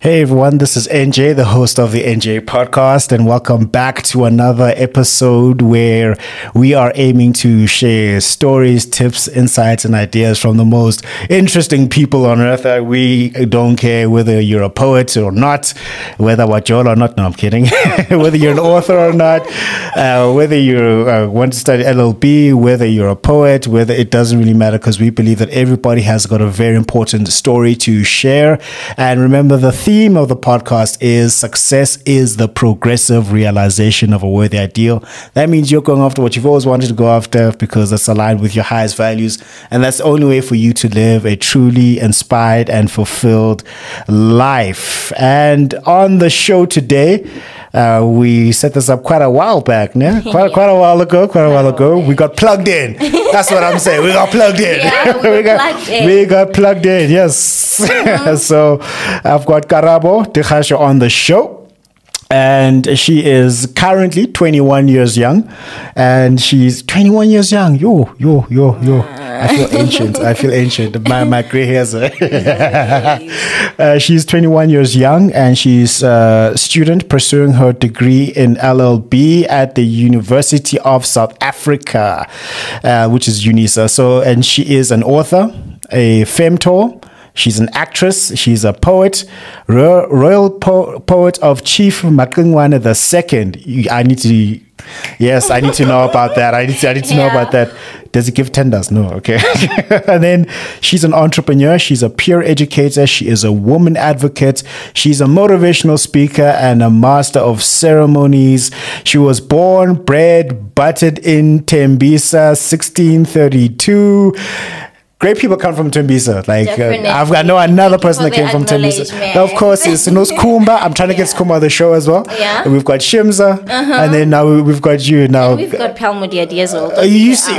Hey everyone, this is NJ, the host of the NJ podcast, and welcome back to another episode where we are aiming to share stories, tips, insights, and ideas from the most interesting people on earth. We don't care whether you're a poet or not, whether wajola or not. No, I'm kidding. Whether you're an author or not, whether you want to study LLB, whether you're a poet, whether it doesn't really matter, because we believe that everybody has got a very important story to share. And remember, the theme of the podcast is success is the progressive realization of a worthy ideal. That means you're going after what you've always wanted to go after because that's aligned with your highest values. And that's the only way for you to live a truly inspired and fulfilled life. And on the show today, we set this up quite a while back, né? Quite a while ago. We got plugged in. That's what I'm saying. We got plugged in. Yeah, we got plugged in. Yes. So I've got Karabo Digasho on the show. And she is currently 21 years young. And she's 21 years young. Yo. I feel ancient. My gray hairs. She's 21 years young and she's a student pursuing her degree in LLB at the University of South Africa, which is UNISA. So, and she is an author, a Femtor. She's an actress. She's a poet, royal poet of Chief Macingwane II. I need to know about that. I need to know about that. Does it give tenders? No. Okay. And then she's an entrepreneur. She's a peer educator. She is a woman advocate. She's a motivational speaker and a master of ceremonies. She was born, bred, butted in Tembisa, 1632. Great people come from Tembisa. I know another person that came from Tembisa. Now, of course, it's Skumba. I'm trying to get Skumba on the show as well. Yeah. And we've got Shimza, and then now we've got you. Now and we've got Palmudi ideas. You see.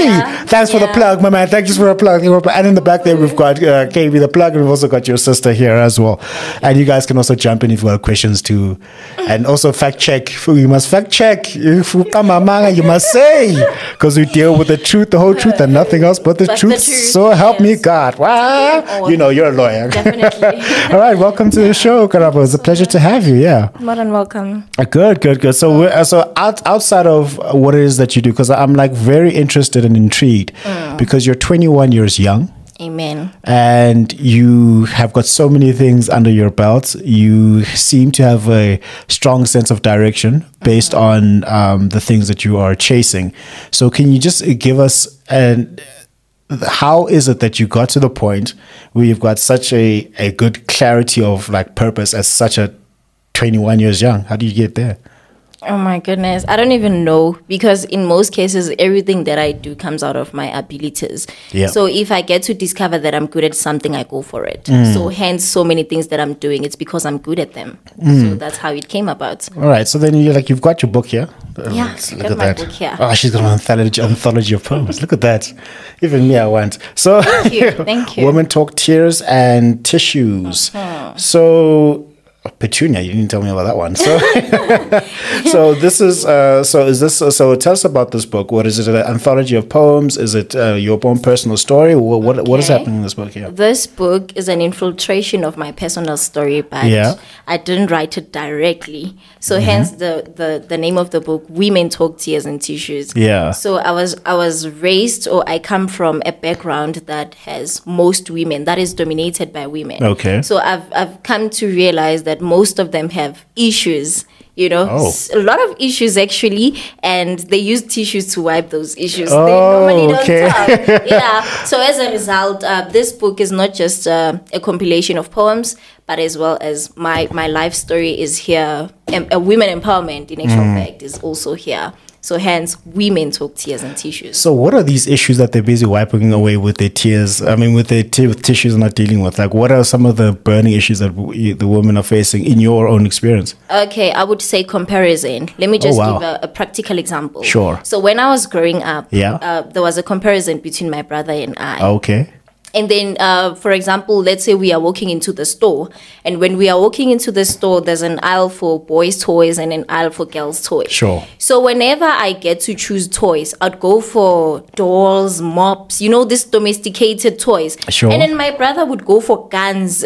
Yeah. Thanks for the plug, my man. Thank you for the plug. And in the back there, we've got KB the plug, and we've also got your sister here as well. And you guys can also jump in if you have questions too, and also fact check. You must fact check. If you come among, you must say, because we deal with the truth, the whole truth, and nothing else but the truth. So help me God. Wow. You know, you're a lawyer. Definitely. All right, welcome to the show, Karabo. It's a pleasure to have you. Yeah. More than welcome. Good. So outside of what it is that you do, because I'm like very interested and intrigued because you're 21 years young. Amen. And you have got so many things under your belt. You seem to have a strong sense of direction based on the things that you are chasing. So can you just give us how is it that you got to the point where you've got such a good clarity of like purpose as such a 21 years young? How do you get there? Oh my goodness. I don't even know, because in most cases, everything that I do comes out of my abilities. Yeah. So if I get to discover that I'm good at something, I go for it. So hence so many things that I'm doing, it's because I'm good at them. So that's how it came about. All right. So then you've got your book here. Yeah, Look at that. Book here. Oh, she's got an anthology of poems. Look at that. Even me, I want. So Thank you. Women Talk, Tears and Tissues. So Petunia, you didn't tell me about that one. So this is so tell us about this book. What is it? An anthology of poems? Is it your own personal story? What is happening in this book here? This book is an infiltration of my personal story, but I didn't write it directly. So hence the name of the book, Women Talk, Tears and Tissues. Yeah. So I was raised, or I come from a background that has most women, that is dominated by women. Okay. So I've come to realize that most of them have issues, a lot of issues actually, and they use tissues to wipe those issues. They normally don't talk. Yeah. So as a result, this book is not just a compilation of poems, but as well as my life story is here. A women empowerment, in actual fact, is also here. So hence, Women Talk, Tears and Tissues. So what are these issues that they're busy wiping away with their tears? I mean, with their with tissues not dealing with? Like, what are some of the burning issues that the women are facing in your own experience? Okay, I would say comparison. Let me just give a practical example. Sure. So when I was growing up, there was a comparison between my brother and I. Okay. And then, for example, let's say we are walking into the store. And when we are walking into the store, there's an aisle for boys' toys and an aisle for girls' toys. Sure. So whenever I get to choose toys, I'd go for dolls, mops, these domesticated toys. Sure. And then my brother would go for guns,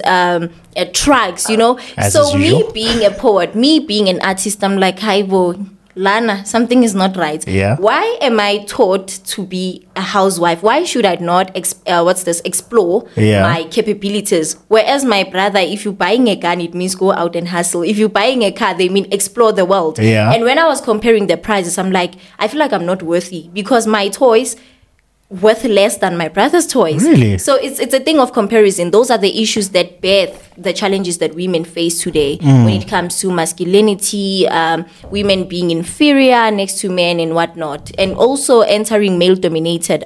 trucks, As so is me usual. being a poet, me being an artist, I'm like, Haibo, Lana, something is not right. Yeah. Why am I taught to be a housewife? Why should I not explore my capabilities? Whereas my brother, if you're buying a gun, it means go out and hustle. If you're buying a car, they mean explore the world. Yeah. And when I was comparing the prices, I'm like, I feel like I'm not worthy because my toys worth less than my brother's toys. Really? So it's a thing of comparison. Those are the issues that birth the challenges that women face today when it comes to masculinity, women being inferior next to men and whatnot, and also entering male-dominated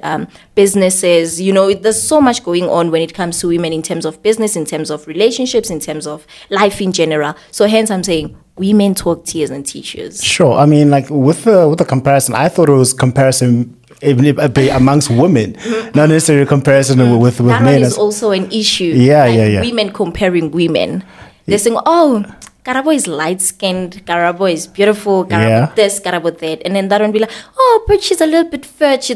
businesses. There's so much going on when it comes to women in terms of business, in terms of relationships, in terms of life in general. So hence I'm saying women talk tears and tissues. Sure. I mean, like with the comparison, I thought it was comparison amongst women, not necessarily a comparison with that men. That is also an issue. Yeah. Women comparing women. They're saying, oh, Karabo is light-skinned, Karabo is beautiful, Karabo this, Karabo that. And then that one be like, oh, but she's a little bit fat.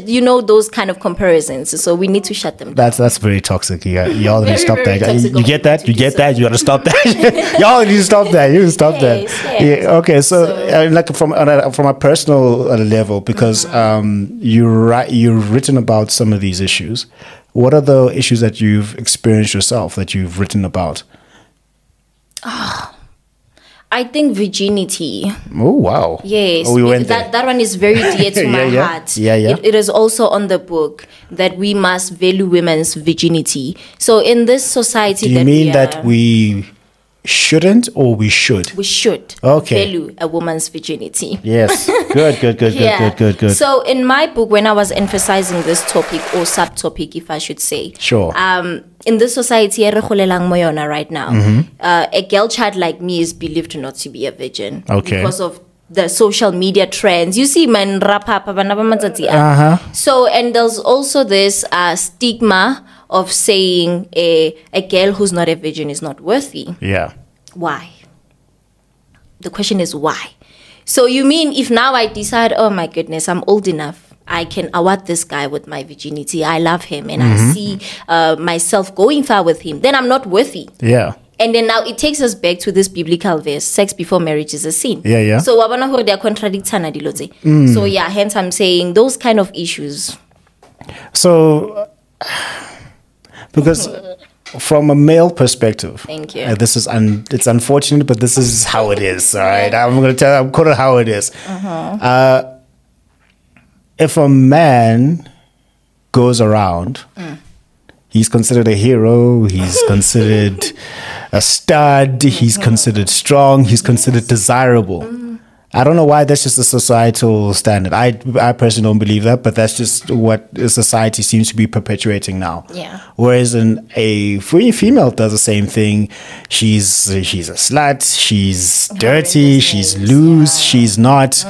Those kind of comparisons. So we need to shut them down. That's very toxic. Y'all need to stop that. toxic You get that? You get that? You got to stop that. Y'all need to stop that. You need to stop that. Yes. Yeah. Okay. So like from a personal level, because you've written about some of these issues. What are the issues that you've experienced yourself that you've written about? I think virginity. Oh, wow. Yes. We went there. That one is very dear to my heart. Yeah. It is also on the book that we must value women's virginity. So in this society Do you mean that we shouldn't or we should? We should value a woman's virginity. Yes. Good. So in my book, when I was emphasizing this topic or subtopic, if I should say. Sure. In this society right now, a girl child like me is believed not to be a virgin. Okay. Because of the social media trends. You see, man, So, and there's also this stigma of saying a girl who's not a virgin is not worthy. Yeah. Why? The question is why? So you mean if now I decide, oh my goodness, I'm old enough, I can award this guy with my virginity, I love him, and I see myself going far with him, then I'm not worthy. Yeah. And then now it takes us back to this biblical verse, sex before marriage is a sin. Yeah. So wabona hore they are contradicting diloze. So yeah, hence I'm saying those kind of issues. So because from a male perspective, thank you. It's unfortunate, but this is how it is. All right, I'm quote it how it is. If a man goes around, he's considered a hero. He's considered a stud. He's considered strong. He's considered desirable. I don't know why that's just a societal standard. I personally don't believe that, but that's just what society seems to be perpetuating now. Yeah. Whereas a female does the same thing. She's a slut. She's dirty. She's loose. She's not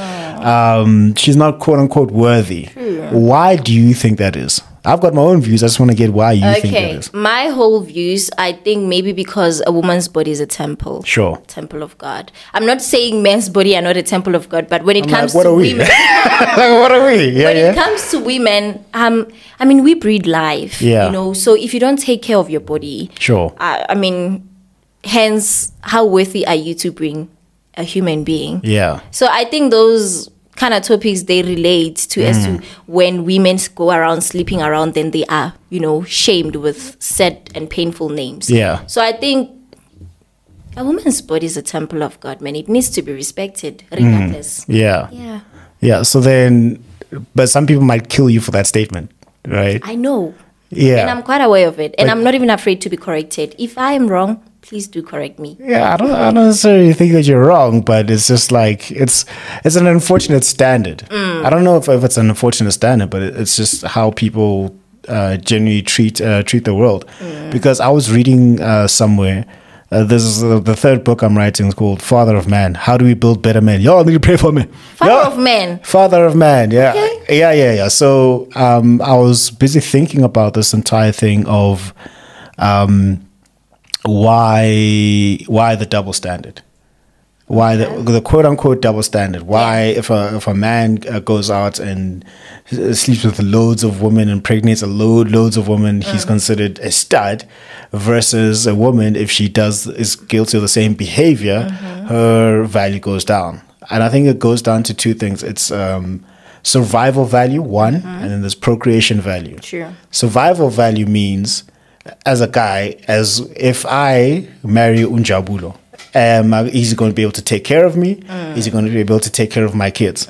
quote unquote worthy. Why do you think that is? I've got my own views. I just want to get why you think that is. My whole views, I think maybe because a woman's body is a temple. Sure. Temple of God. I'm not saying men's body are not a temple of God, but when it comes to women... what are we? When it comes to women, I mean, we breed life. Yeah. So if you don't take care of your body... Sure. I mean, hence, how worthy are you to bring a human being? Yeah. So I think those kind of topics they relate to as to when women go around sleeping around, then they are shamed with sad and painful names. Yeah. So I think a woman's body is a temple of God, man. It needs to be respected regardless. Yeah. So then, but some people might kill you for that statement, right? I know. Yeah. And I'm quite aware of it, and I'm not even afraid to be corrected. If I am wrong, please do correct me. Yeah, I don't necessarily think that you're wrong, but it's just like it's an unfortunate standard. I don't know if it's an unfortunate standard, but it's just how people generally treat the world. Because I was reading somewhere. This is the third book I'm writing. It's called Father of Man. How do we build better men? Y'all need to pray for me. Father of Man. Father of Man. Yeah. Okay. Yeah. So I was busy thinking about this entire thing of why the double standard. Why the quote unquote double standard? Why if a man goes out and sleeps with loads of women and impregnates loads of women, he's considered a stud, versus a woman, if she is guilty of the same behavior, her value goes down. And I think it goes down to two things. It's survival value, one, and then there's procreation value. Sure. Survival value means, as a guy, as if I marry Unjabulo, is he going to be able to take care of me? Is he going to be able to take care of my kids?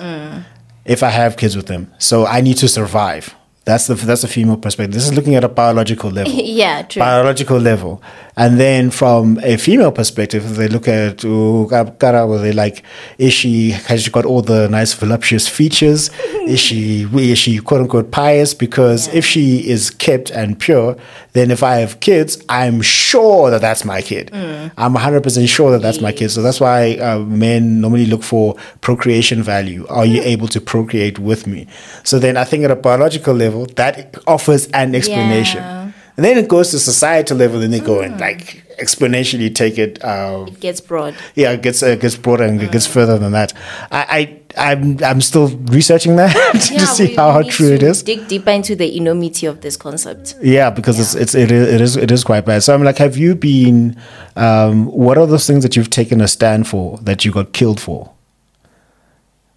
If I have kids with him. So I need to survive. That's the female perspective. This is looking at a biological level. Yeah, true. Biological level. And then from a female perspective, they look at Karabo, they like, has she got all the nice voluptuous features? Is she quote unquote pious? Because if she is kept and pure, then if I have kids, I'm sure that that's my kid. I'm 100% sure that that's my kid. So that's why men normally look for procreation value. Are you able to procreate with me? So then I think at a biological level, that offers an explanation. Yeah. And then it goes to societal level, and they go and like exponentially take it. It gets broad. Yeah, it gets broader and it gets further than that. I'm still researching that to see how true it is. Dig deeper into the enormity of this concept. Yeah, because it is quite bad. So I'm like, have you been? What are those things that you've taken a stand for that you got killed for?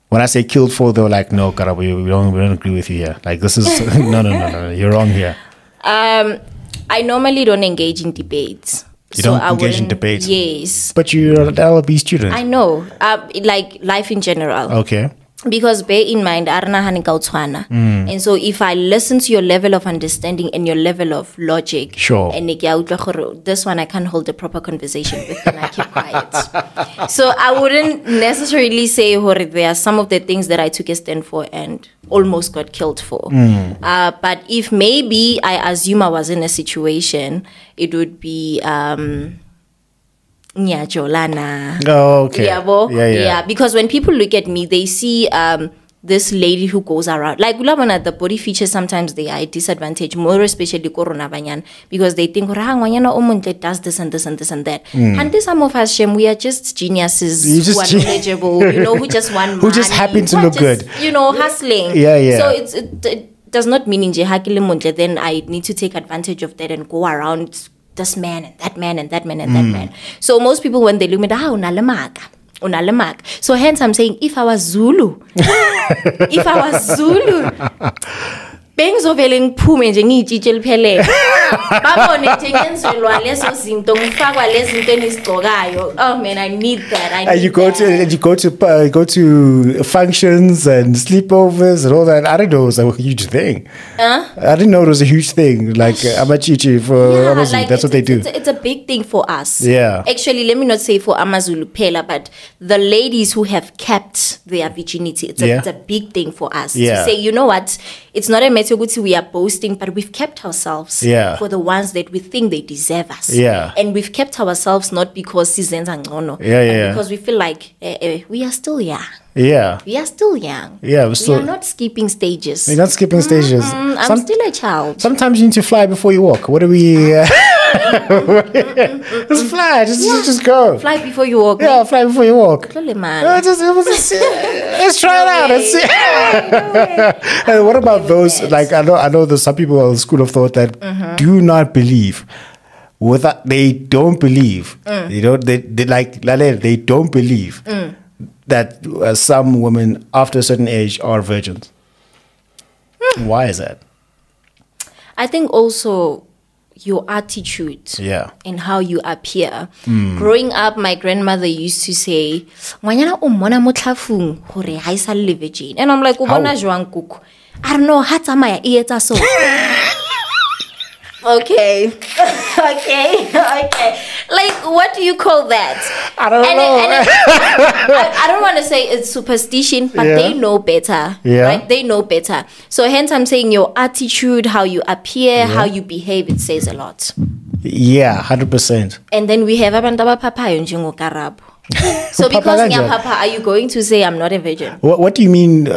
When I say killed for, they were like, no, Karabo, we don't agree with you here. Like, this is no, you're wrong here. I normally don't engage in debates. You don't engage in debates? Yes. But you're an LLB student. I know. Like life in general. Okay. Because bear in mind, and so if I listen to your level of understanding and your level of logic, sure, and this one I can't hold a proper conversation with, and I keep quiet. So I wouldn't necessarily say there are some of the things that I took a stand for and almost got killed for. But if maybe I assume I was in a situation, it would be oh, okay. Yeah. Because when people look at me, they see this lady who goes around. Like, the body features, sometimes they are a disadvantage, more especially Corona Banyan, because they think, does this and this and this and that. And some of us, we are just geniuses who are knowledgeable, who just want who just happen to look good. Hustling. Yeah. So it does not mean then I need to take advantage of that and go around this man and that man and that man and that man. So most people, when they look at me, so hence I'm saying, if I was Zulu, bengizovele ngiphume nje ngiyitshitshe liphelele babone nje ngenzelwa leso zinto ngifakwa lezi zinto enizigcokayo. Oh man, I need that. And you go to functions and sleepovers and all that. I didn't know it was a huge thing. I didn't know it was a huge thing. Like Amachichi for Amazulu, that's what they do. It's a big thing for us. Yeah. Actually, let me not say for Amazulu Pela, but the ladies who have kept their virginity, it's a big thing for us to say, you know what, it's not a matter we are boasting, but we've kept ourselves for the ones that we think they deserve us. And we've kept ourselves not because because we feel like we are still young. We are still young. We are not skipping stages. We're not skipping stages. I'm still a child. Sometimes you need to fly before you walk. What do we... Just fly. Just go. Fly before you walk. Yeah, fly before you walk. Let's try it out. Let's see. And what about those? Like I know there's some people in the school of thought that do not believe. They don't believe. They don't believe that some women after a certain age are virgins. Why is that? I think also your attitude and how you appear. Growing up, my grandmother used to say, and I'm like, I don't know, so okay. Like, what do you call that? I don't know. I don't want to say it's superstition, but they know better. Right? They know better. So hence I'm saying your attitude, how you appear, how you behave, it says a lot. Yeah, 100%. And then we have Abantaba Papayo Njingo Karabo. So because Papa, are you going to say I'm not a virgin? What do you mean,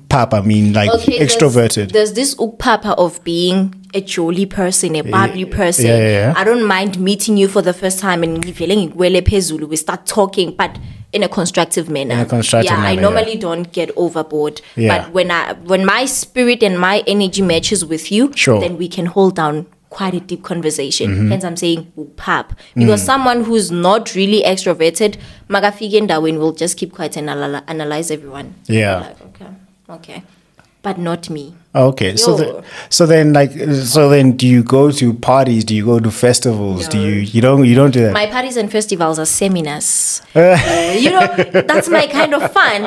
Papa? Mean like extroverted? There's this Papa of being a jolly person, a bubbly person. Yeah. I don't mind meeting you for the first time and feeling we start talking, but in a constructive manner. I normally don't get overboard. Yeah. But when my spirit and my energy matches with you, then we can hold down quite a deep conversation. Hence I'm saying pap. Because someone who's not really extroverted, magafigenda will just keep quiet and analyze everyone. Yeah. Like, okay. But not me. Okay. So then do you go to parties? Do you go to festivals? No. You don't do that? My parties and festivals are seminars. That's my kind of fun.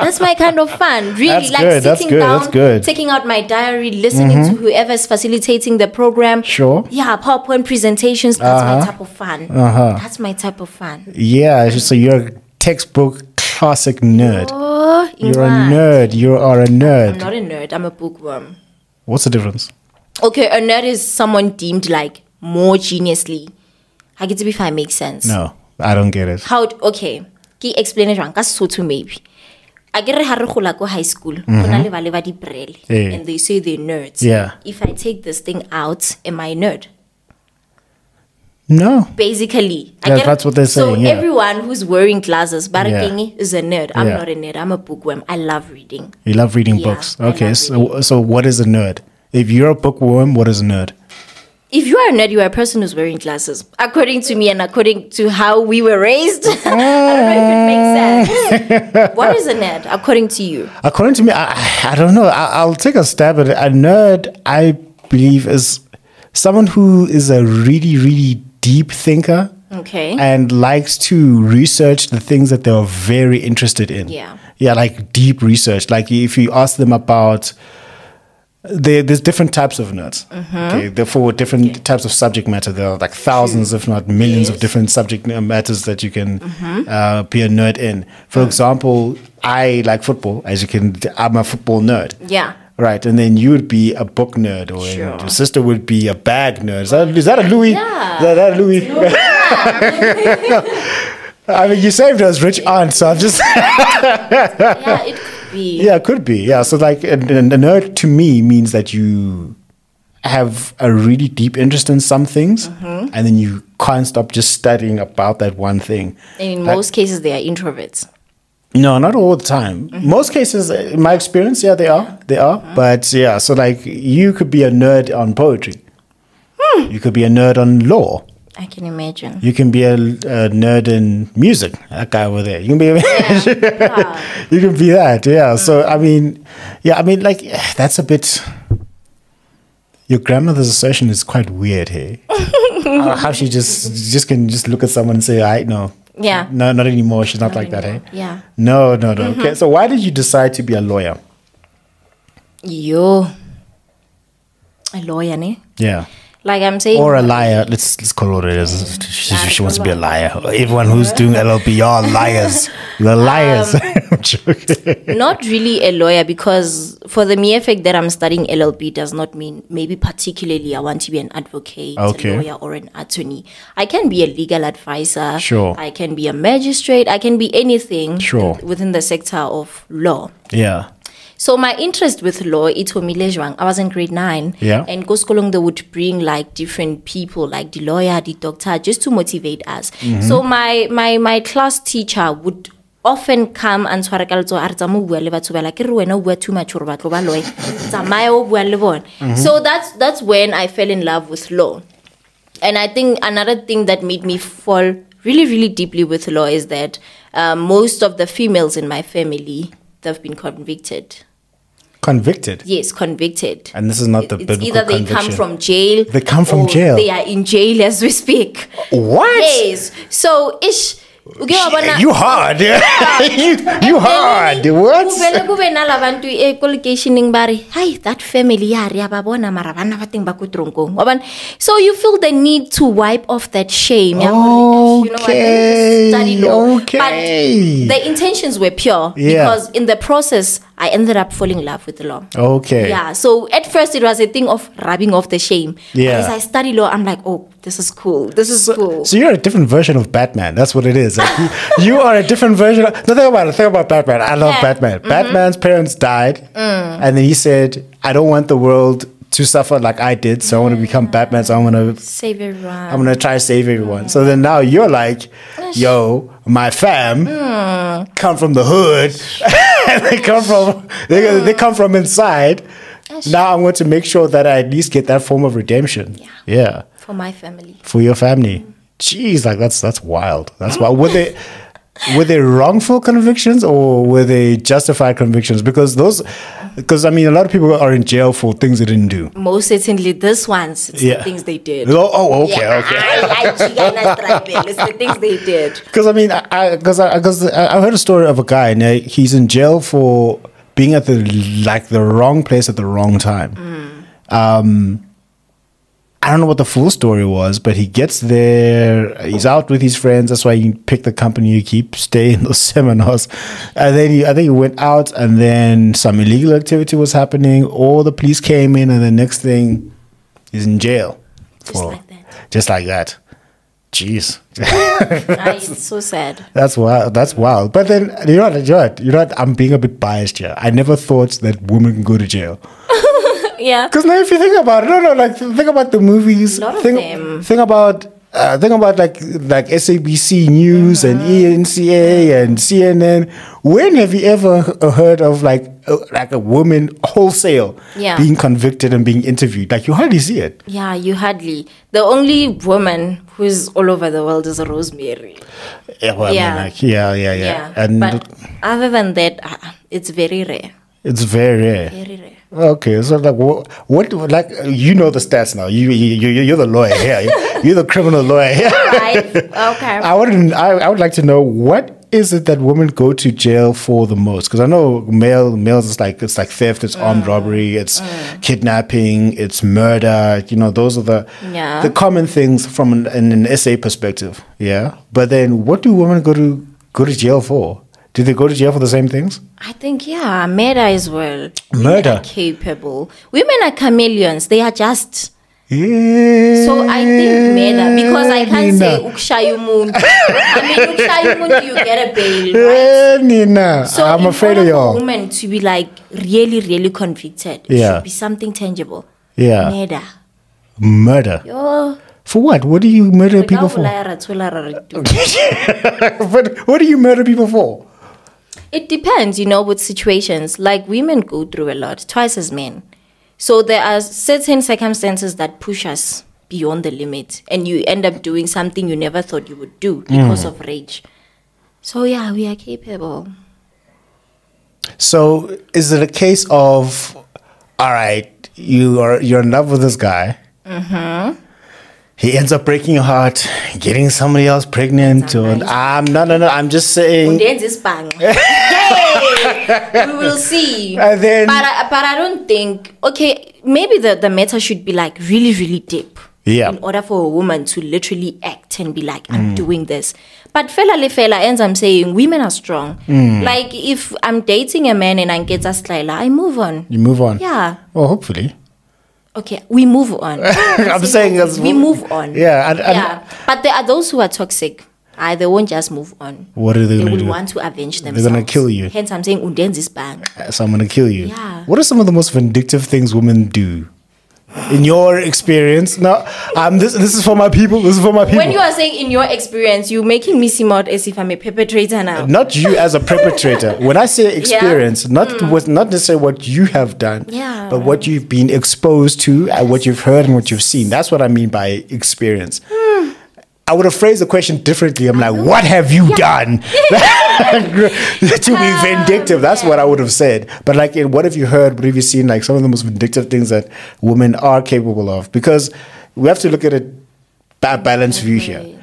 Really, that's like good. sitting down, taking out my diary, listening to whoever's facilitating the program. Sure. Yeah, PowerPoint presentations. That's my type of fun. That's my type of fun. Yeah. So you're a textbook classic nerd. You're a nerd. You are a nerd. I'm not a nerd. I'm a bookworm. What's the difference? Okay, a nerd is someone deemed like more geniusly. I get to be if I make sense. No, I don't get it. How? Okay, can you explain it wrong? That's so too maybe. I get a high school. And they say they're nerds. Yeah. If I take this thing out, am I a nerd? No. Basically. That's what they're saying. So everyone who's wearing glasses, Barakengi is a nerd. I'm Yeah. not a nerd. I'm a bookworm. I love reading. You love reading books. Okay. So what is a nerd? If you're a bookworm, what is a nerd? If you are a nerd, you are a person who's wearing glasses. According to me and according to how we were raised. I don't know if it makes sense. What is a nerd, according to you? According to me, I don't know. I'll take a stab at it. A nerd, I believe, is someone who is a really, really deep thinker. Okay. And likes to research the things that they're very interested in. Yeah. Yeah, like deep research. Like if you ask them about... There's different types of nerds. Okay, therefore different types of subject matter. There are like thousands, if not millions, of different subject matters that you can be a nerd in. For example, I like football. I'm a football nerd. Yeah. Right, and then you would be a book nerd, or your sister would be a bag nerd. Is that a Louis? Yeah. Is that a Louis? I mean, you saved us, rich aunt. So I'm just. Yeah, it could be. Yeah, it could be. Yeah, so like a nerd to me means that you have a really deep interest in some things, and then you can't stop just studying about that one thing. And in most cases, they are introverts. No, not all the time. Most cases, in my experience, they are. But yeah, so like you could be a nerd on poetry. You could be a nerd on law. I can imagine. You can be a nerd in music. That guy over there. You can be. You can be that. Yeah. So I mean, like that's a bit. Your grandmother's assertion is quite weird here. How she just can look at someone and say, "I no." Yeah. No, not anymore. She's not like anymore. that, eh? Yeah. No. Okay. So why did you decide to be a lawyer? A lawyer, ne? Yeah. Like I'm saying, or a liar. Let's call it what it is. She wants to be a liar. Everyone who's doing LLB, you're liars. You're liars. I'm joking. Not really a lawyer, because for the mere fact that I'm studying LLB does not mean maybe particularly I want to be an advocate, a lawyer, or an attorney. I can be a legal advisor. Sure. I can be a magistrate. I can be anything. Sure. Within the sector of law. Yeah. So my interest with law, I was in grade 9. Yeah. And Koskolong, they would bring like different people, like the lawyer, the doctor, just to motivate us. So my class teacher would often come and so that's when I fell in love with law. And I think another thing that made me fall really, really deeply with law is that most of the females in my family, they've been convicted. Convicted? Yes, convicted. And this is not the biblical either they conviction. come from jail. They come from jail. They are in jail as we speak. What? Yes. So you hard. You hard. What? That family. So you feel the need to wipe off that shame. Okay. Study law. Okay. But the intentions were pure, because in the process I ended up falling in love with the law. Okay. Yeah. So at first it was a thing of rubbing off the shame. Yeah. But as I study law, I'm like, oh, this is cool. This is cool. So you're a different version of Batman. That's what it is. Like you are a different version. No, think about it. Think about Batman. I love Batman. Batman's parents died, and then he said, "I don't want the world to suffer like I did, so I want to become Batman. So I want to save everyone. I'm going to try to save everyone." So then now you're like, "Yo, my fam come from the hood. they come from inside. Now I want to make sure that I at least get that form of redemption." Yeah. For my family. For your family. Jeez, like that's wild. That's wild. Were they wrongful convictions or were they justified convictions? Because I mean, a lot of people are in jail for things they didn't do. Most certainly, this one's the things they did. Okay. It's the things they did. Because I mean, I heard a story of a guy. And he's in jail for being at the wrong place at the wrong time. I don't know what the full story was, but he gets there, he's out with his friends. That's why you pick the company you keep, stay in those seminars. And then I think he went out, and then some illegal activity was happening. All the police came in, and the next thing, he's in jail. Just like that. Jeez. It's so sad. That's wild. But then, you know what? I'm being a bit biased here. I never thought that women can go to jail. Yeah. Because now if you think about it, think about the movies. Think about like SABC News and ENCA and CNN. When have you ever heard of like a woman wholesale being convicted and being interviewed? Like, you hardly see it. Yeah, you hardly. The only woman who's all over the world is Rosemary. Yeah, well, I mean, yeah. And but other than that, it's very rare. It's very rare. Very rare. Okay, so like what like you know the stats now. You're the lawyer here. You're the criminal lawyer here. Right. Okay. I would like to know, what is it that women go to jail for the most? Because I know males it's like theft, it's armed robbery, it's kidnapping, it's murder. You know, those are the common things from an SA perspective. Yeah, but then what do women go to jail for? Do they go to jail for the same things? I think, murder as well. Murder? Women are capable. Women are chameleons. They are just... Yeah. So I think murder, because I can't say ukshayumuntu. I mean, ukshayumuntu, you get a bail, right? Nina, so I'm afraid of y'all. For a woman to be like really, really convicted, it should be something tangible. Yeah. Murder. Yo. For what? What do you murder people for? But what do you murder people for? It depends, with situations. Like, women go through a lot, twice as men. So there are certain circumstances that push us beyond the limit, and you end up doing something you never thought you would do because of rage. So yeah, we are capable. So is it a case of, all right, you're in love with this guy. Mm-hmm. He ends up breaking your heart, getting somebody else pregnant. I'm just saying. Yay! We will see. And then, but I don't think. Okay, maybe the matter should be like really, really deep. Yeah. In order for a woman to literally act and be like, I'm doing this. But fella ends I'm saying women are strong. Like, if I'm dating a man and I get a slayla, I move on. You move on. Yeah. Well, hopefully. Okay, we move on. I'm saying we move on. Yeah. But there are those who are toxic. They won't just move on. What are they going to do? They will want to avenge themselves. They're going to kill you. Hence, I'm saying undenzi's bang. So I'm going to kill you. Yeah. What are some of the most vindictive things women do? In your experience, no, this is for my people. This is for my people. When you are saying in your experience, you're making me seem out as if I'm a perpetrator now. Not you as a perpetrator. When I say experience, not necessarily what you have done, but what you've been exposed to, and what you've heard and what you've seen. That's what I mean by experience. I would have phrased the question differently. I'm like, what have you done to be vindictive? That's what I would have said. But like, what have you heard? What have you seen? Like some of the most vindictive things that women are capable of? Because we have to look at a balanced view here.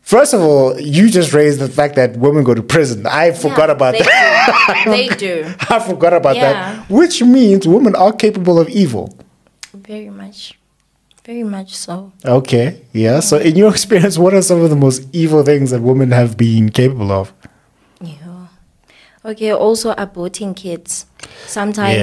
First of all, you just raised the fact that women go to prison. I forgot about that. They do. I forgot about that. Which means women are capable of evil. Very much. Very much so. Okay, yeah. So in your experience, what are some of the most evil things that women have been capable of? Yeah. Okay, also aborting kids. Sometimes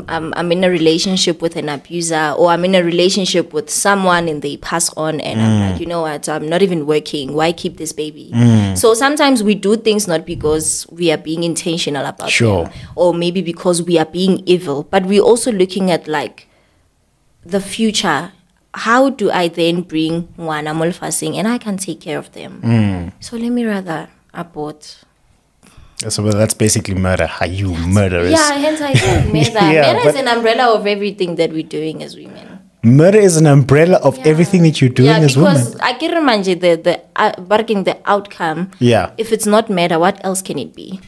I'm in a relationship with an abuser, or I'm in a relationship with someone and they pass on, and I'm like, you know what, I'm not even working. Why keep this baby? So sometimes we do things not because we are being intentional about them, or maybe because we are being evil, but we're also looking at like the future. How do I then bring one amolfasing and I can take care of them? So let me rather abort. So that's basically murder. Are you murderers? Yeah, hence I said murder. Murder is an umbrella of everything that we're doing as women. Murder is an umbrella of everything that you're doing as women. Because I can imagine the outcome. Yeah. If it's not murder, what else can it be?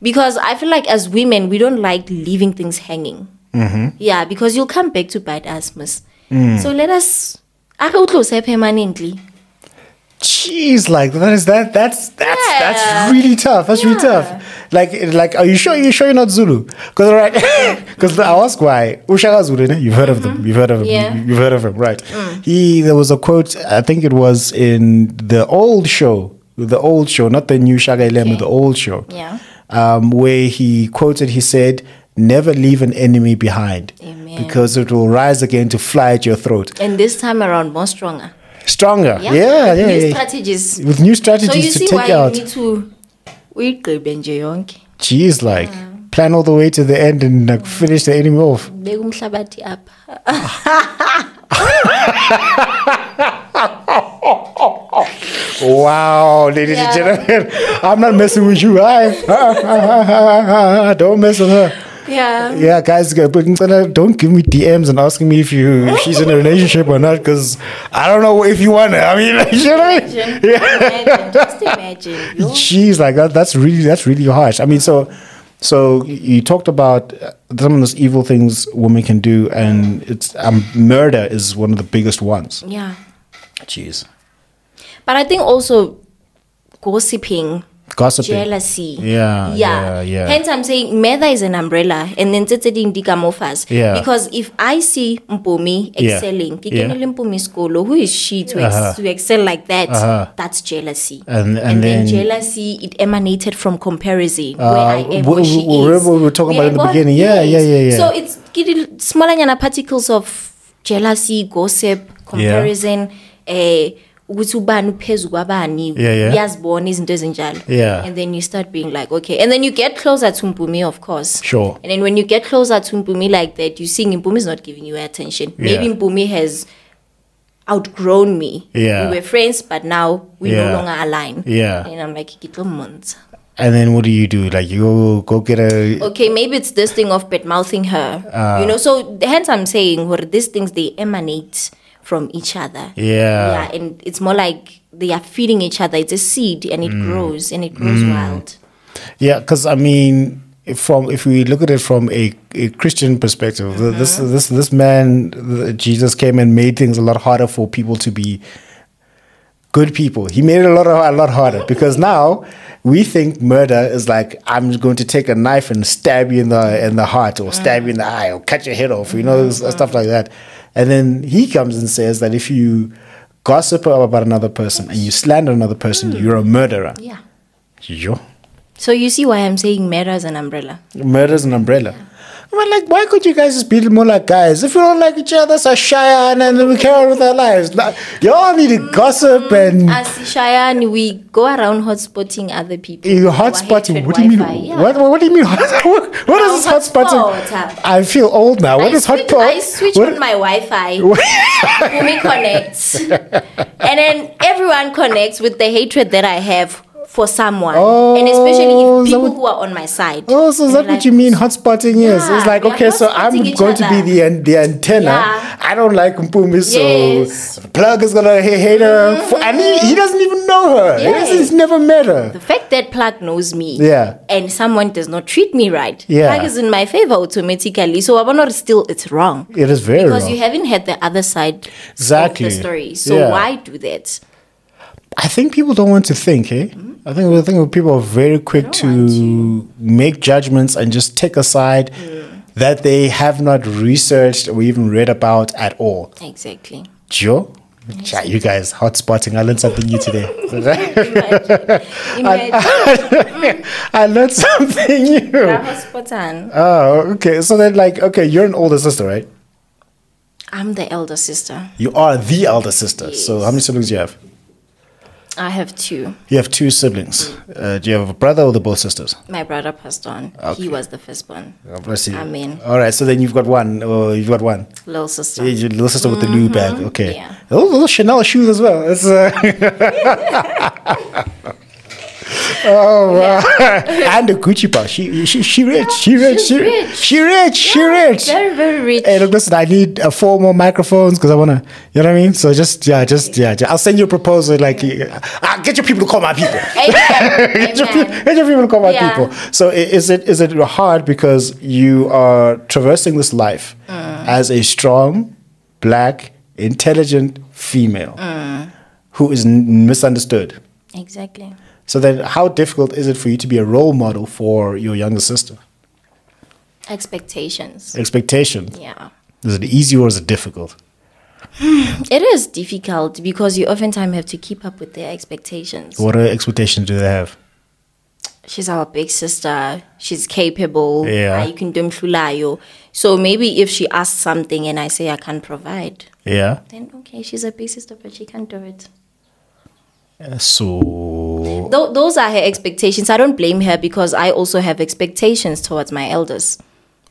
Because I feel like as women, we don't like leaving things hanging. Yeah, because you'll come back to bite us, miss. So let us. Permanently. Jeez, like that's really tough. That's really tough. Like, are you sure you're not Zulu? Because I ask why. Ushaka Zulu, you've heard of them. You've heard of him. Yeah. You've heard of him, right? There was a quote. I think it was in the old show, not the new Shaka Ilema, the old show. Yeah. Where he quoted. He said, "Never leave an enemy behind, because it will rise again to fly at your throat." And this time around, more stronger. Stronger, Strategies. With new strategies so you to see take why out. You need to Jeez, like plan all the way to the end and like finish the enemy off. Wow, ladies and gentlemen, I'm not messing with you. Don't mess with her. Yeah, guys, don't give me DMs and asking me if she's in a relationship or not, because I don't know if you want it. I mean, like, you know what I mean? Just imagine. Jeez, like that's really harsh. I mean, so you talked about some of those evil things women can do, and it's murder is one of the biggest ones. Yeah. Jeez. But I think also gossiping, jealousy. Yeah. Hence, I'm saying murder is an umbrella, and then Yeah. Because if I see Mpumi excelling, who is she to excel like that? That's jealousy. And then jealousy, it emanated from comparison, where I am, where she is. We were talking about in the beginning. Yeah. So it's smaller particles of jealousy, gossip, comparison. And then you start being like, okay, and then you get closer to Mpumi, of course. Sure. And then when you get closer to Mpumi like that, you see Mpumi is not giving you attention. Maybe Mpumi has outgrown me. Yeah. We were friends, but now we no longer align. Yeah. And I'm like, and then what do? Like, you go get a... Okay, maybe it's this thing of bad-mouthing her. So hence I'm saying, these things, they emanate from each other. Yeah, and it's more like they are feeding each other. It's a seed, and it grows, wild. Yeah, because I mean, if we look at it from a Christian perspective, this man, Jesus, came and made things a lot harder for people to be good people. He made it a lot harder, because now we think murder is like, I'm going to take a knife and stab you in the heart, or stab you in the eye, or cut your head off, stuff like that. And then he comes and says that if you gossip about another person and you slander another person, you're a murderer. Yeah. Yo. So you see why I'm saying murder is an umbrella. Murder is an umbrella. Yeah. I'm like, why could you guys just be more like guys? If we don't like each other, so shy and then we carry on with our lives. Like, y'all need to gossip and... As shy and we go around hotspotting other people. You hotspotting? What do you mean? Yeah. What do you mean? What is this hotspotting? I feel old now. What is hotspot? I switch on my Wi-Fi. Umi connects. And then everyone connects with the hatred that I have for someone, and especially if people who are on my side. So is that what you mean hotspotting is? It's like, okay, so I'm going to be the antenna. Yeah. I don't like Mpumi, so Plug is gonna hate her, and he doesn't even know her. He's never met her. The fact that Plug knows me, and someone does not treat me right, Plug is in my favor automatically. So it's wrong. It is very wrong, because you haven't had the other side of the story. So why do that? I think people don't want to think, I think people are very quick to make judgments and just take a side that they have not researched or even read about at all. Exactly. Joe? Chat, you guys hotspotting. I learned something new today. Imagine. I learned something new. Hotspotting. Oh, okay. So then, like, okay, you're an older sister, right? I'm the elder sister. You are the elder sister. Yes. So how many siblings do you have? I have 2. You have 2 siblings. Do you have a brother or they're both sisters? My brother passed on. Okay. He was the firstborn. God bless you. Amen. All right. So then you've got one. Oh, you've got one. Little sister. Your little sister with the new bag. Okay. Yeah. Oh, little Chanel shoes as well. It's, oh, wow. And the Gucci bag. She rich. She rich. Very, very rich. Hey, look, listen, I need 4 more microphones because I want to, you know what I mean? So just, I'll send you a proposal like, get your people to call my people. Amen. Get your people to call my people. So is it hard because you are traversing this life as a strong, black, intelligent female who is misunderstood? Exactly. So then how difficult is it for you to be a role model for your younger sister? Expectations. Yeah. Is it easy or is it difficult? It is difficult because you oftentimes have to keep up with their expectations. What expectations do they have? She's our big sister. She's capable. Yeah. You can do mhlulayo. So maybe if she asks something and I say I can't provide, Yeah. then okay, she's a big sister, but she can't do it. So Those are her expectations. I don't blame her because I also have expectations towards my elders.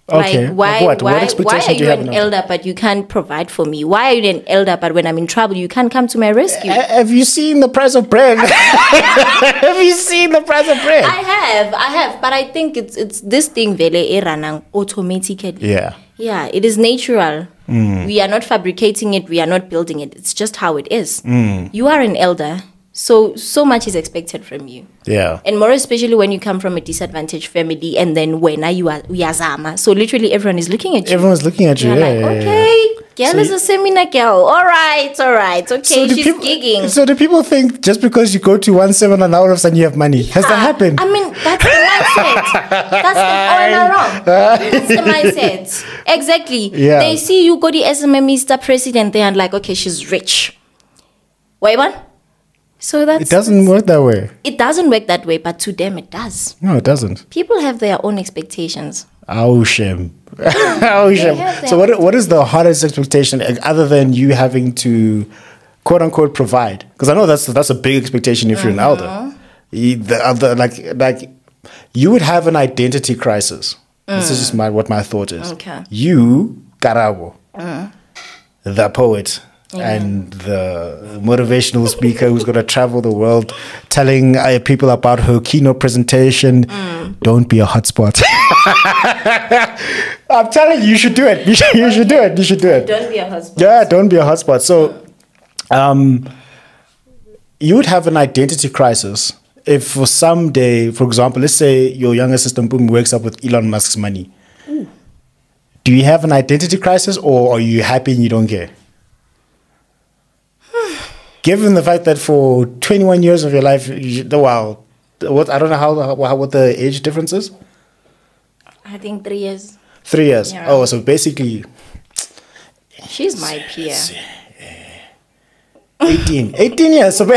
okay. Like, why What are expectation do you you have an now? elder but you can't provide for me? Why are you an elder but when I'm in trouble you can't come to my rescue? Have you seen the price of bread? Have you seen the price of bread? I have, but I think it's this thing vele e ranang automatically. Yeah. Yeah, it is natural. We are not fabricating it, we are not building it. It's just how it is. You are an elder. So much is expected from you. Yeah. And more especially when you come from a disadvantaged family and then when you are uyazama. So literally everyone is looking at you. Everyone's looking at you. You're like, okay, girl is a seminar girl. All right. Okay, she's gigging. So do people think just because you go to one seminar now all of a sudden you have money? Has that happened? I mean, that's the mindset. That's the mindset. Exactly. Yeah. They see you go to SMM Mr. President there and like, okay, she's rich. Wait, what? So It doesn't work that way. It doesn't work that way, but to them it does. No, it doesn't. People have their own expectations. Oh, shame. Oh, shame. So what is the hardest expectation other than you having to, quote unquote, provide? Because I know that's a big expectation if you're an elder. Like you would have an identity crisis. This is just what my thought is. Okay. You, Karabo, the poet, and the motivational speaker who's going to travel the world telling people about her keynote presentation. Don't be a hotspot. I'm telling you, you should do it. You should do it. You should do it. Don't be a hotspot. Yeah, don't be a hotspot. So you would have an identity crisis if for some day, for example, let's say your younger sister boom wakes up with Elon Musk's money. Do you have an identity crisis or are you happy and you don't care? Given the fact that for 21 years of your life, I don't know what the age difference is. I think 3 years. 3 years. Yeah. Oh, so basically, She's my peer. 18 years. So I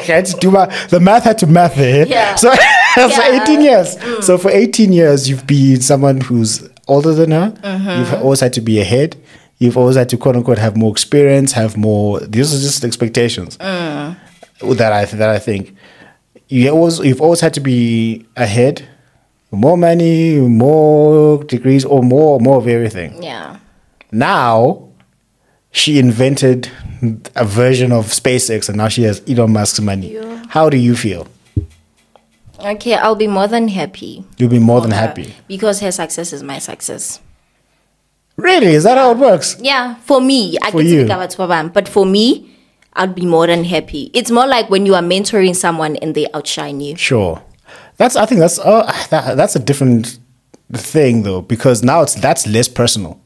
had to do the math had to math there. Yeah. So 18 years. So for 18 years, you've been someone who's older than her. You've always had to be ahead. You've always had to, quote unquote, have more experience, have more. These are just expectations that I think you've always had to be ahead, more money, more degrees, or more of everything. Yeah. Now, she invented a version of SpaceX, and now she has Elon Musk's money. Yeah. How do you feel? Okay, I'll be more than happy. You'll be more than happy because her success is my success. Really? Is that how it works? Yeah, for me. For you. But for me, I'd be more than happy. It's more like when you are mentoring someone and they outshine you. Sure. I think that's a different thing though, because now that's less personal.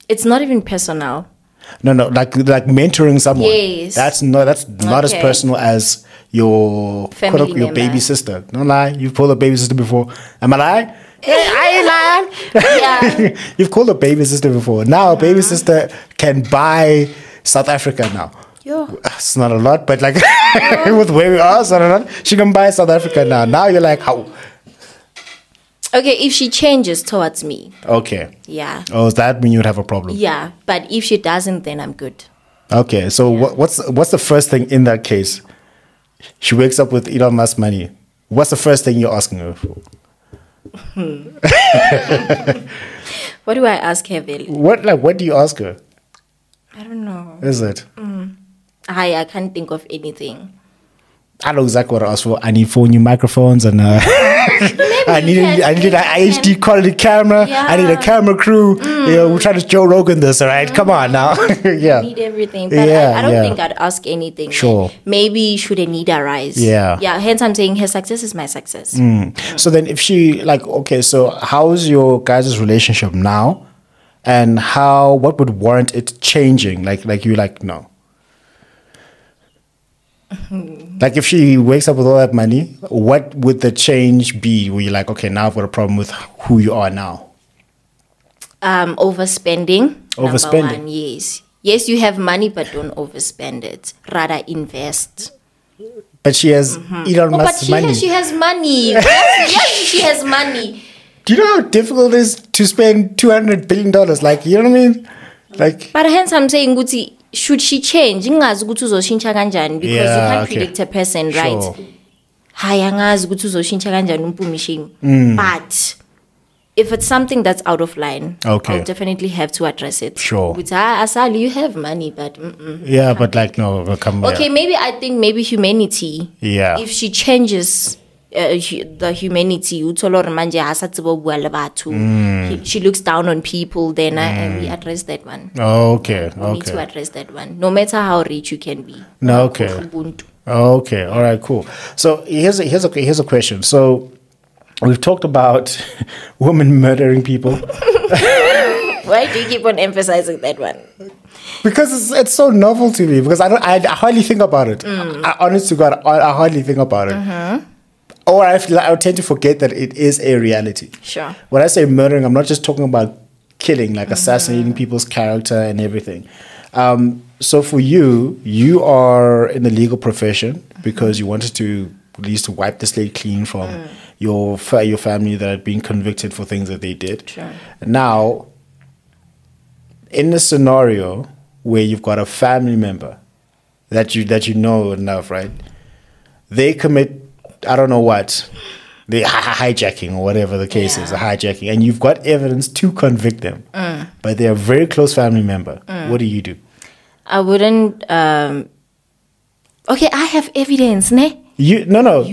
It's not even personal. No, like mentoring someone. Yes. That's not as personal as your Family your baby sister. No lie, you've called a baby sister before. Am I lying? Hey, I ain't lying. Yeah. You've called a baby sister before. Now a baby sister can buy South Africa now. Yo. It's not a lot, but like with where we are, it's not a lot. She can buy South Africa now. Now you're like, how? Okay, if she changes towards me. Okay. Yeah. Oh, does that mean you'd have a problem? Yeah, but if she doesn't, then I'm good. Okay, so what's the first thing in that case? She wakes up with Elon Musk money. What's the first thing you're asking her for? What do I ask her, Bill? What do you ask her? I don't know. Is it? I can't think of anything. I know exactly what I asked for. I need 4 new microphones and I need an HD quality camera. Yeah. I need a camera crew. You know, we're trying to Joe Rogan this, all right? Come on now. Yeah. I need everything. But I don't think I'd ask anything. Sure. Like, maybe should a need arise? Yeah. Yeah. Hence I'm saying her success is my success. So then if she okay, so how's your guys' relationship now? And what would warrant it changing? Like you're like, no. Like if she wakes up with all that money, what would the change be where you're like, okay, now I've got a problem with who you are now? Overspending. Overspending. Number one, yes. Yes, you have money, but don't overspend it. Rather invest. But she has Elon Musk's money. She has money. yes, she has money. Do you know how difficult it is to spend $200 billion? Like, you know what I mean? Like, but hence I'm saying, Guti, should she change? Because you can't predict a person, right? But if it's something that's out of line, okay, I'll definitely have to address it. Sure. Asali, you have money, but yeah, but like no, come okay, maybe humanity. Yeah. If she changes the humanity, she looks down on people, then we address that one. Oh, okay. We need to address that one, no matter how rich you can be. No, okay. Okay, all right, cool. So here's a question. So we've talked about women murdering people. Why do you keep on emphasizing that one? Because it's so novel to me. Because I hardly think about it. I honest to God, I hardly think about it. Or I tend to forget that it is a reality. Sure. When I say murdering, I'm not just talking about killing, like assassinating people's character and everything. So for you are in the legal profession because you wanted to at least wipe the slate clean from your family that had been convicted for things that they did. Sure. Now, in a scenario where you've got a family member that you know enough, right? They commit, I don't know what, the hijacking or whatever the case is, a hijacking, and you've got evidence to convict them, but they're a very close family member. What do you do? I wouldn't. Okay, I have evidence, ne? You know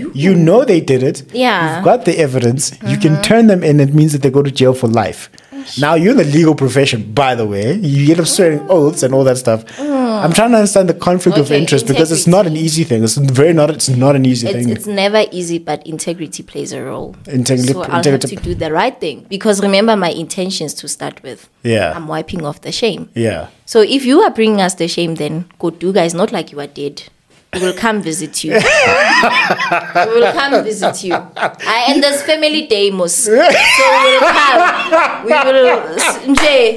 they did it. Yeah. You've got the evidence. You can turn them in. It means that they go to jail for life. Now, you're in the legal profession, by the way. You get up swearing oaths and all that stuff. I'm trying to understand the conflict of interest because it's not an easy thing. It's not an easy thing. It's never easy, but integrity plays a role. So I'll have to do the right thing. Because remember my intentions to start with. Yeah. I'm wiping off the shame. Yeah. So if you are bringing us the shame, then go do, guys, not like you are dead. We will come visit you. We will come visit you. And there's family day, Mus. So we will come.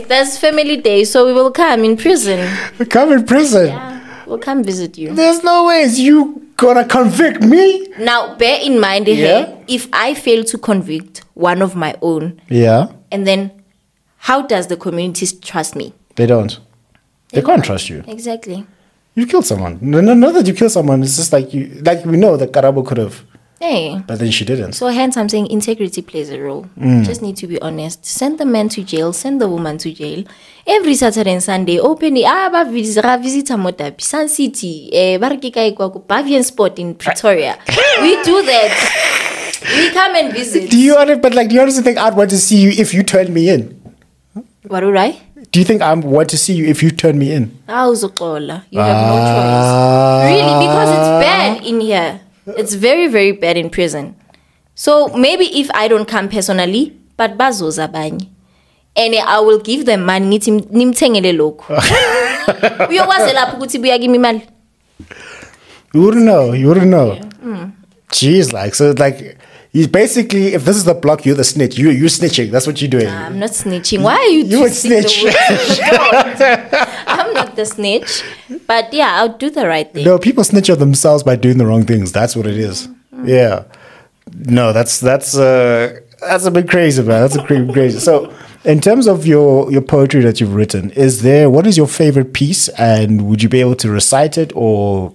There's family day, so we will come in prison. Come in prison? Yeah, we'll come visit you. There's no ways you gonna convict me. Now, bear in mind, if I fail to convict one of my own, and then how does the community trust me? They don't. They can't trust you. Exactly. You killed someone. No, that you killed someone. It's just like we know that Karabo could have. Hey. But then she didn't. So hence I'm saying integrity plays a role. Just need to be honest. Send the man to jail. Send the woman to jail. Every Saturday and Sunday, open the visit Sun City, Bavian Spot in Pretoria. We do that. We come and visit. Do you honestly think I'd want to see you if you turned me in? What would I? Do you think I want to see you if you turn me in? You have no choice. Really, because it's bad in here. It's very, very bad in prison. So maybe if I don't come personally, but bazo zabanye. And I will give them money. Nimtengele loko. You wouldn't know. Yeah. Jeez, so you basically, if this is the block, you're the snitch. You're snitching. That's what you're doing. I'm not snitching. Why are you? You would snitch. I'm not not the snitch. But yeah, I'll do the right thing. No, people snitch on themselves by doing the wrong things. That's what it is. Yeah. No, that's a bit crazy, man. That's a crazy. So, in terms of your poetry that you've written, what is your favorite piece, and would you be able to recite it, or?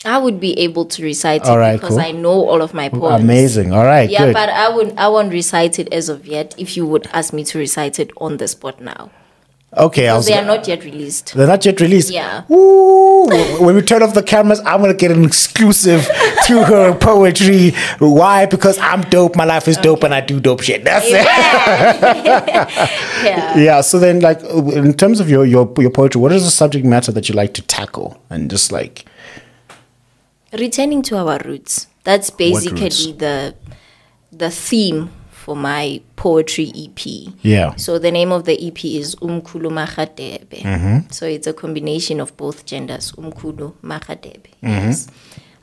I would be able to recite it because cool. I know all of my poems. Amazing. All right. Yeah, good. but I won't recite it as of yet. If you would ask me to recite it on the spot now. Okay, because they are not yet released. They're not yet released. Yeah. Ooh, when we turn off the cameras, I'm gonna get an exclusive to her poetry. Why? Because I'm dope. My life is dope, and I do dope shit. That's it. Yeah. Yeah. So then, like, in terms of your poetry, what is the subject matter that you like to tackle, and just like returning to our roots? That's basically the theme for my poetry EP. Yeah. So the name of the EP is Umkhulu Makgadebe. So it's a combination of both genders, Umkhulu Makgadebe. Yes.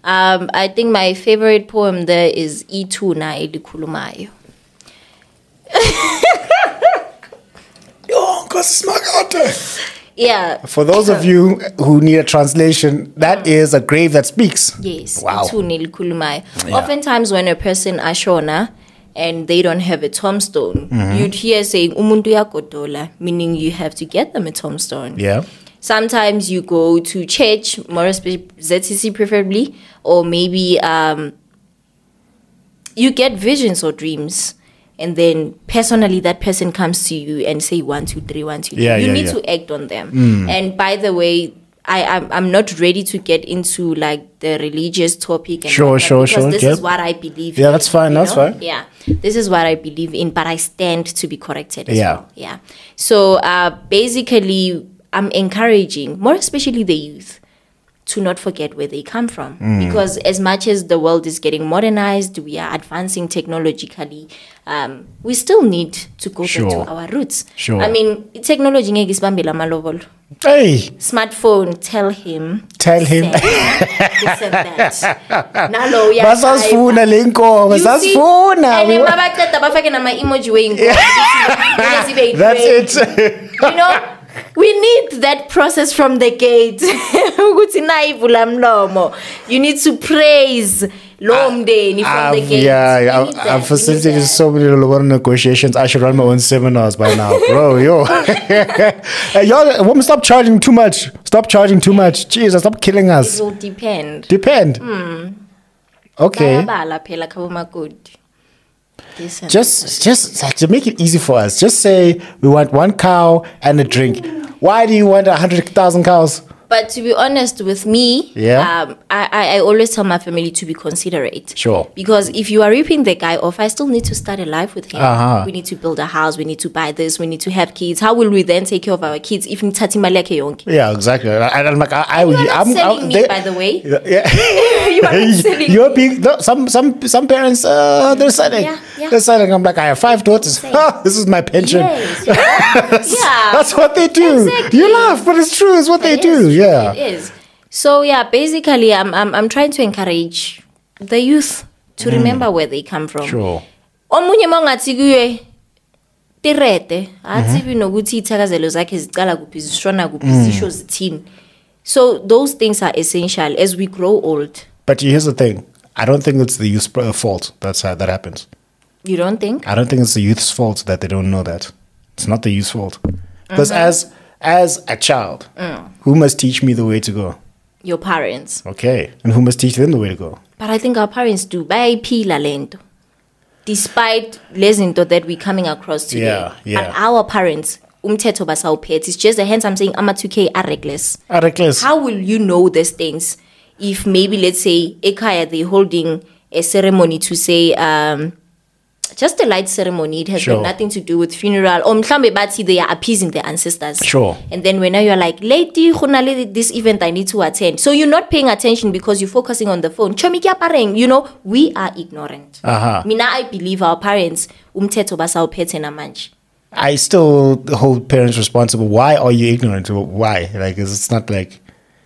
I think my favorite poem there is Ituna Elikhulumayo. Yeah. For those of you who need a translation, that is a grave that speaks. Yes. Wow. Oftentimes when a person ashona and they don't have a tombstone, you'd hear saying umuntu yagodola, meaning you have to get them a tombstone. Yeah. Sometimes you go to church, more especially ZCC preferably, or maybe you get visions or dreams. And then personally, that person comes to you and say 1, 2, 3, 1, 2, 3. You need to act on them. And by the way, I'm not ready to get into like the religious topic. And sure. Because this is what I believe in. Yeah, that's fine. That's fine. Yeah, this is what I believe in, but I stand to be corrected as well. Yeah. So basically, I'm encouraging, more especially the youth, to not forget where they come from. Because as much as the world is getting modernized, we are advancing technologically, we still need to go back to our roots. I mean, technology is malovolo. Hey. Smartphone, tell him. This and that. Nalo, yeah. Basasifuna lenko, basasifuna. And then mabaqeda bafake nama emoji wenko. That's it. You know, we need that process from the gate. You need to praise Lomdeni from the gate. Yeah, I've facilitated so many negotiations. I should run my own seminars by now, bro. Yo, y'all, women, stop charging too much. Stop charging too much. Jesus, stop killing us. It will depend. Okay. Just to make it easy for us, just say we want 1 cow and a drink. Why do you want 100,000 cows? But to be honest with me, I always tell my family to be considerate. Sure. Because if you are ripping the guy off, I still need to start a life with him. We need to build a house. We need to buy this. We need to have kids. How will we then take care of our kids if Yeah, exactly. I'm like, I'm selling me, by the way. Yeah. You are not selling You're me. being some parents they're selling. They're selling. I'm like, I have 5 daughters. This is my pension. Yes. That's what they do. Exactly. You laugh, but it's true. It's what they do. Yeah. It is. So yeah, basically I'm trying to encourage the youth to remember where they come from. Sure. Omunye mongathi kuye tirete athi nokuthi ithakazelo zakhe ziqala kuphi zishona kuphi zisho zithini. So those things are essential as we grow old. But here's the thing. I don't think it's the youth's fault that happens. You don't think? I don't think it's the youth's fault that they don't know that. It's not the youth's fault. Because as a child, who must teach me the way to go? Your parents. Okay. And who must teach them the way to go? But I think our parents do. Bayayiphila lento. Despite lezinto that we're coming across today. Yeah. But our parents, umthetho basawuphethe. It's just the hence I'm saying ama-2K are reckless. How will you know these things if maybe, let's say, ekhaya they're holding a ceremony to say, just a light ceremony. It has got nothing to do with funeral. Or mhlambe bathi they are appeasing their ancestors. Sure. And then when you're like, lady, this event I need to attend. So you're not paying attention because you're focusing on the phone. You know, we are ignorant. Mina, I believe our parents, umthetho basawuphethe namanje. I still hold parents responsible. Why are you ignorant? Why? Like, it's not like,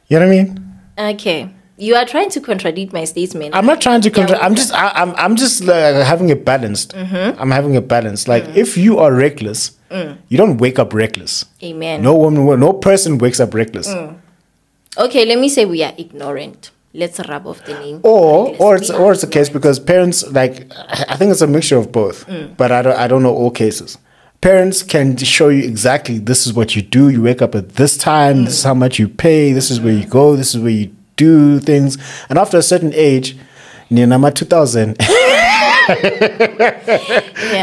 you know what I mean? Okay. You are trying to contradict my statement. I'm not trying to contradict. I'm just having it balanced. I'm having it balanced. Like, if you are reckless, You don't wake up reckless. Amen. No woman, no person wakes up reckless. Okay, let me say we are ignorant. Let's rub off the name. Or it's a case because parents, like, I think it's a mixture of both. But I don't know all cases. Parents can show you exactly this is what you do. You wake up at this time. This is how much you pay. This is where you go. This is where you do things. And after a certain age, Ninama 2000,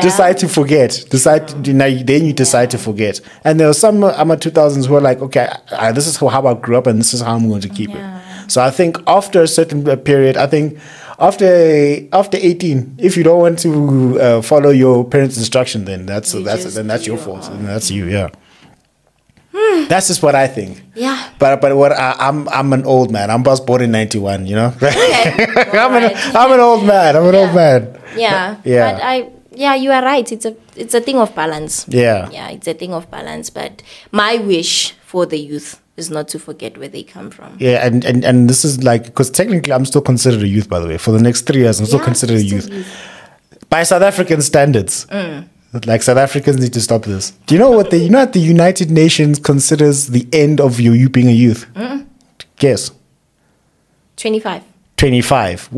decide to forget. Then you decide to forget. And there are some Ama 2000s who are like, okay, this is how I grew up, and this is how I'm going to keep it. So I think after a certain period, I think after 18, if you don't want to follow your parents' instruction, then that's your fault, and that's you. Yeah. That's just what I think. Yeah. But what I'm an old man. I was born in 91. You know. Okay. I'm an old man. Old man. Yeah. Yeah. But you are right. It's a thing of balance. Yeah. Yeah, it's a thing of balance. But my wish for the youth is not to forget where they come from. Yeah, and this is like, because technically I'm still considered a youth, by the way. For the next 3 years, I'm still considered a youth. By South African standards. Like, South Africans need to stop this. Do you know what the United Nations considers the end of you being a youth? Guess. 25. 25.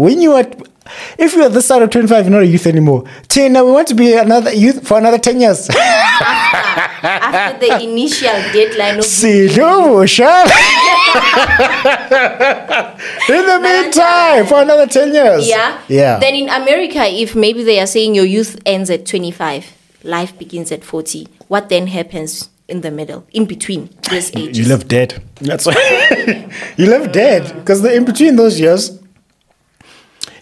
If you're at this side of 25, you're not a youth anymore. Tina, we want to be another youth for another 10 years. After the initial deadline of in the meantime, for another 10 years. Yeah. Then in America, if maybe they are saying your youth ends at 25, life begins at 40, what then happens in the middle, in between those ages? You live dead. That's why. You live dead. Because in between those years,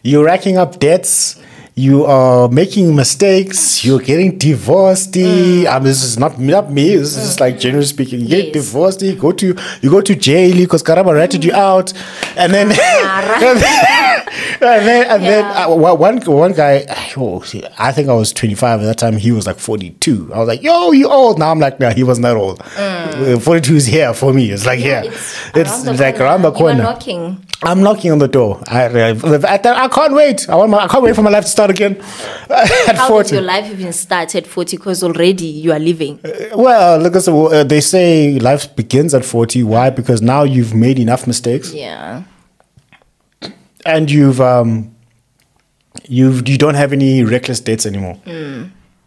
you're racking up debts. You are making mistakes. You're getting divorced. This is not me. This is like generally speaking. You get divorced. You go to jail because Karabo ratted you out, and then one guy. I think I was 25 at that time. He was like 42. I was like, "Yo, you old?" Now I'm like, "No, he wasn't that old. 42 is here for me. It's like it's like around the corner." You are knocking. I'm knocking on the door. I can't wait. I can't wait for my life to start again. At How 40. does your life even start at 40? Because already you are living. Well, look, they say life begins at 40. Why? Because now you've made enough mistakes. Yeah. And you don't have any reckless debts anymore.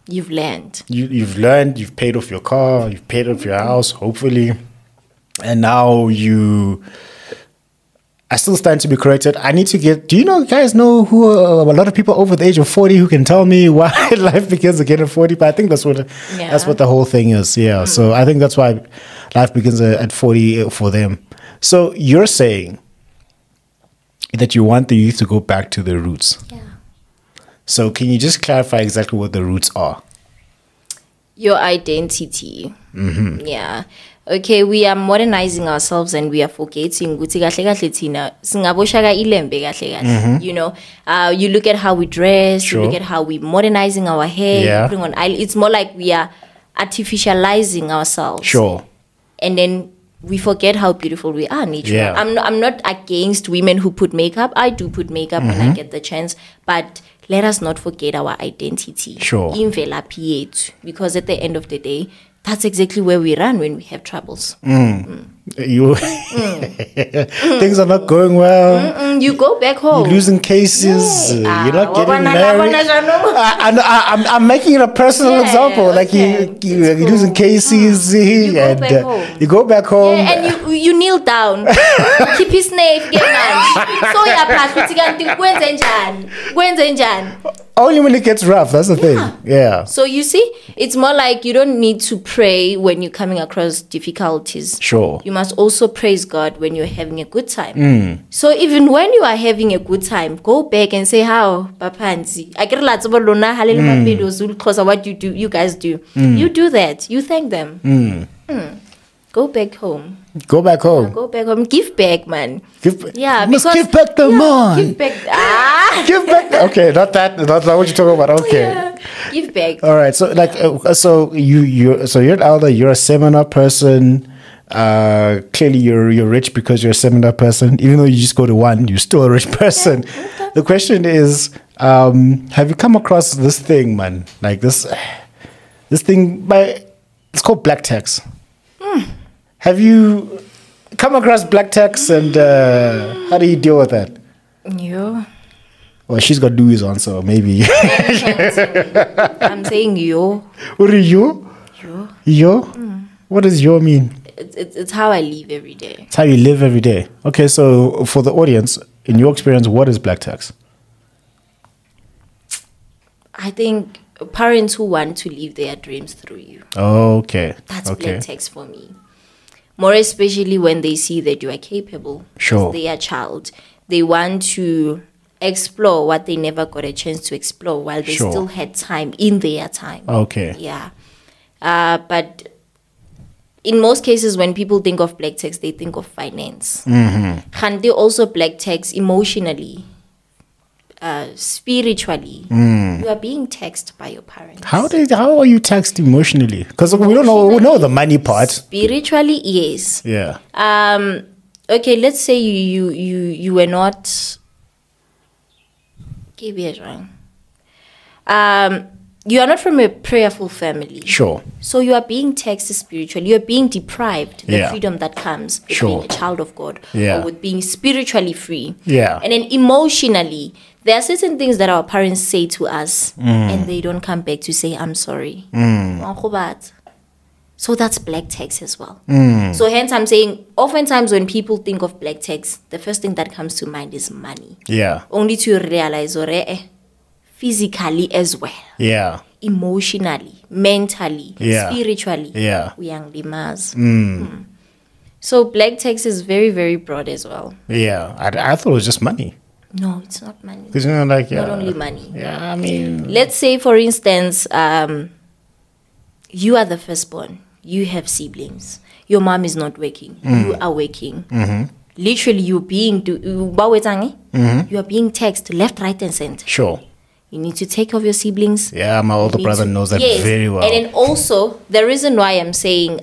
You've learned. You've learned. You've paid off your car. You've paid off your house, hopefully. And now I still stand to be corrected. I need to do you guys know who a lot of people over the age of 40 who can tell me why life begins again at 40? But I think that's what the whole thing is. Yeah. So I think that's why life begins at 40 for them. So you're saying that you want the youth to go back to their roots. Yeah. So can you just clarify exactly what the roots are? Your identity. Yeah. Okay, we are modernizing ourselves and we are forgetting. You know, you look at how we dress, you look at how we're modernizing our hair, putting on eyeliner. It's more like we are artificializing ourselves. Sure. And then we forget how beautiful we are naturally. Yeah. I'm not against women who put makeup. I do put makeup when I get the chance, but let us not forget our identity. Sure. Because at the end of the day, that's exactly where we run when we have troubles. Things are not going well. You go back home. You're losing cases. You're not getting married. I'm making it a personal example. Like you're losing cases. You go back home. Yeah, and you kneel down. Keep his name. Get lunch. So only when it gets rough. That's the thing. Yeah. So you see, it's more like you don't need to pray when you're coming across difficulties. Sure. You must also praise God when you're having a good time. So even when you are having a good time, go back and say, how, Papanzi, what you guys do. You do that. You thank them. Go back home. Go back home. Go back home. Give back, man. Give back the man. Give back. Give back. Okay, not that. That's not what you're talking about. Okay. Yeah. Give back. All right. So so you're an elder. You're a seminar person. Clearly you're rich because you're a seminar person. Even though you just go to one, you're still a rich person. Okay. The question is, have you come across this thing, man? Like this thing by It's called black tax. Have you come across black tax, and how do you deal with that? Yo. Well, she's got Louis on, so maybe. I'm saying yo. What is yo? Yo. Yo? What does yo mean? It's how I live every day. It's how you live every day. Okay, so for the audience, in your experience, what is black tax? I think parents who want to live their dreams through you. Okay. That's black tax for me. More especially when they see that you are capable. Sure. They are child. They want to explore what they never got a chance to explore while they still had time in their time. Okay. Yeah. But in most cases, when people think of black tax, they think of finance. Can they also black tax emotionally, spiritually? You are being taxed by your parents. How are you taxed emotionally? Because we know the money part. Spiritually, yes. Yeah. Okay, let's say you were not. You are not from a prayerful family. Sure. So you are being taxed spiritually. You are being deprived the freedom that comes with being a child of God or with being spiritually free. Yeah. And then emotionally, there are certain things that our parents say to us and they don't come back to say, I'm sorry. So that's black tax as well. So hence I'm saying, oftentimes when people think of black tax, the first thing that comes to mind is money. Yeah. Only to realize, physically as well. Yeah. Emotionally, mentally, spiritually. Yeah. We are Mars. So black tax is very, very broad as well. Yeah. I thought it was just money. No, it's not money. Because not only money. Yeah, I mean, let's say for instance, you are the firstborn. You have siblings. Your mom is not working. You are working. Literally, you are being taxed left, right, and center. Sure. You need to take care of your siblings. Yeah, my older brother knows that very well. And then also, the reason why I'm saying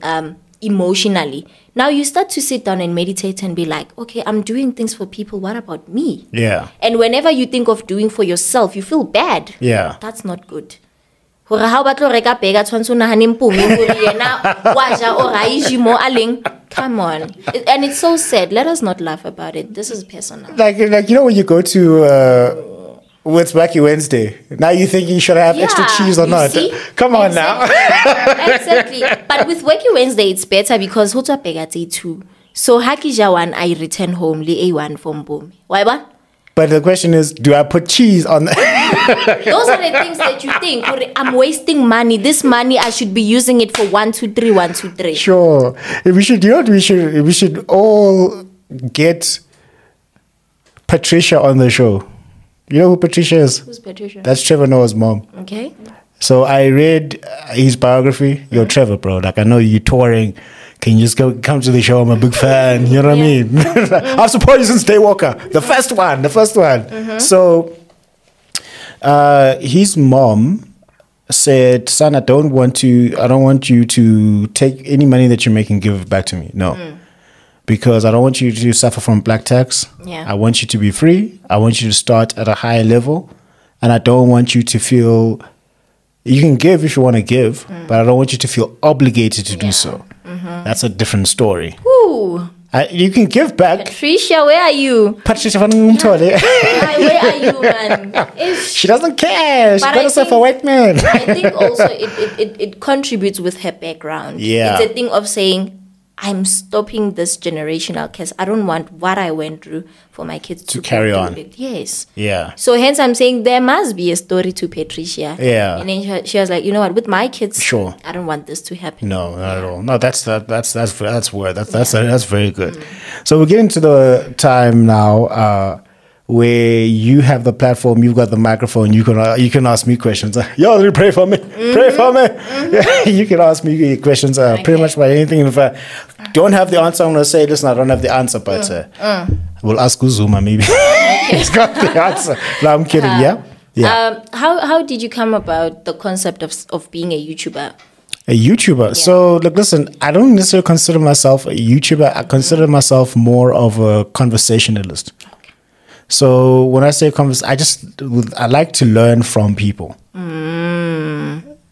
emotionally, now you start to sit down and meditate and be like, okay, I'm doing things for people. What about me? Yeah. And whenever you think of doing for yourself, you feel bad. Yeah. That's not good. Come on. And it's so sad. Let us not laugh about it. This is personal. Like when you go to with Wacky Wednesday, now you think you should have extra cheese or not? See? Come on now. Exactly. But with Wacky Wednesday, it's better because Hota Pegate too. So Hakija one, I return home, li A1 from boom. Why ba? But the question is, do I put cheese on Those are the things that you think, I'm wasting money. This money, I should be using it for 1, 2, 3, 1, 2, 3. Sure. We should all get Patricia on the show. You know who Patricia is? Who's Patricia? That's Trevor Noah's mom. Okay. So I read his biography. Yo, Trevor, bro. Like, I know you're touring. Can you just come to the show? I'm a big fan. You know what I mean? I've supported you since Day Walker. The first one. So his mom said, son, I don't want you to take any money that you make and give it back to me. No. Because I don't want you to suffer from black tax. Yeah. I want you to be free. I want you to start at a higher level. And I don't want you to feel, you can give if you want to give, but I don't want you to feel obligated to do so. That's a different story. Ooh. You can give back. Patricia, where are you? Patricia, where are you, man? She doesn't care. She got herself a white man. I think also it contributes with her background. Yeah. It's a thing of saying, I'm stopping this generational curse. I don't want what I went through for my kids to carry on. Yes. Yeah. So hence I'm saying there must be a story to Patricia. Yeah. And then she was like, you know what, with my kids, sure, I don't want this to happen. No, not at all. No, that's very good. So we're getting to the time now where you have the platform, you've got the microphone, you can ask me questions. Yo, pray for me. Pray for me. You can ask me questions pretty much about anything. If I don't have the answer, I'm going to say, listen, I don't have the answer, but we'll ask Uzuma maybe. He's got the answer. No, I'm kidding. Yeah. How did you come about the concept of being a YouTuber? A YouTuber. Yeah. So, look, listen, I don't necessarily consider myself a YouTuber. I consider myself more of a conversationalist. So when I say I like to learn from people.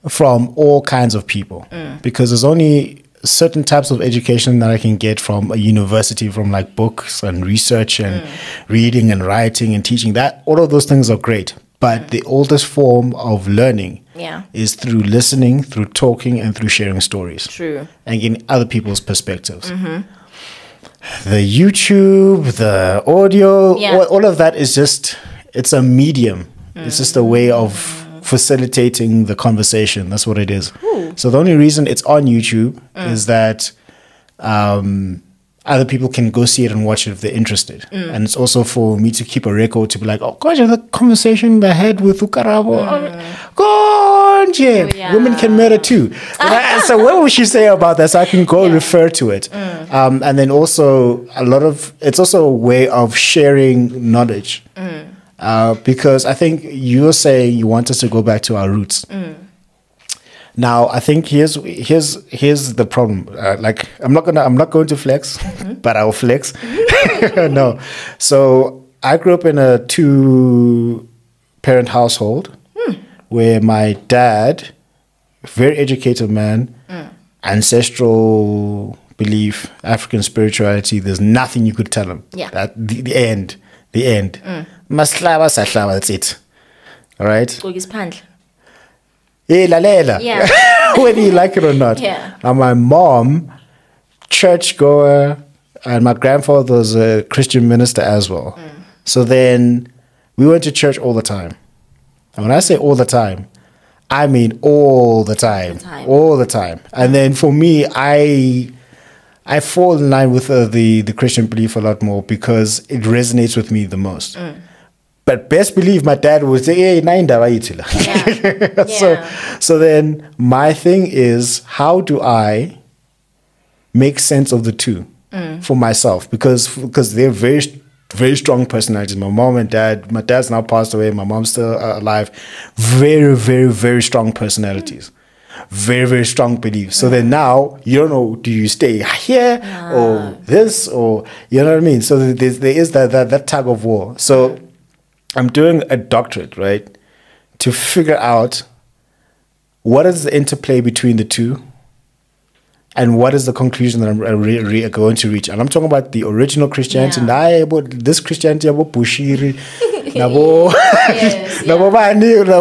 from all kinds of people, because there's only certain types of education that I can get from a university, from like books and research and reading and writing and teaching. That all of those things are great, but the oldest form of learning is through listening, through talking, and through sharing stories. True. And getting other people's perspectives. The YouTube, the audio, all of that is just, it's a medium. It's just a way of facilitating the conversation. That's what it is. So the only reason it's on YouTube is that other people can go see it and watch it if they're interested. And it's also for me to keep a record, to be like, oh gosh, the conversation I had with Karabo. Women can matter too. So what would she say about that? So I can go refer to it. And then also it's also a way of sharing knowledge. Because I think you're saying you want us to go back to our roots. Now, I think here's the problem. Like, I'm not going to flex, but I'll flex. No. So I grew up in a 2-parent household where my dad, very educated man, ancestral belief, African spirituality. There's nothing you could tell him. That the end. Maslava sahlava, that's it. All right. Yeah. Whether you like it or not. Now my mom, churchgoer, and my grandfather was a Christian minister as well. So then we went to church all the time. And when I say all the time, I mean all the time. All the time. And then for me, I fall in line with the Christian belief a lot more because it resonates with me the most. But best believe my dad would say, hey, So then my thing is, how do I make sense of the two for myself? Because they're very, very strong personalities. My mom and dad, my dad's now passed away, my mom's still alive. Very, very, very strong personalities. Very, very strong beliefs. So then now, you don't know, do you stay here or this, or, you know what I mean? So there is that tug of war. So I'm doing a doctorate, right, to figure out what is the interplay between the two and what is the conclusion that I'm going to reach. And I'm talking about the original Christianity. This Christianity, Bushiri,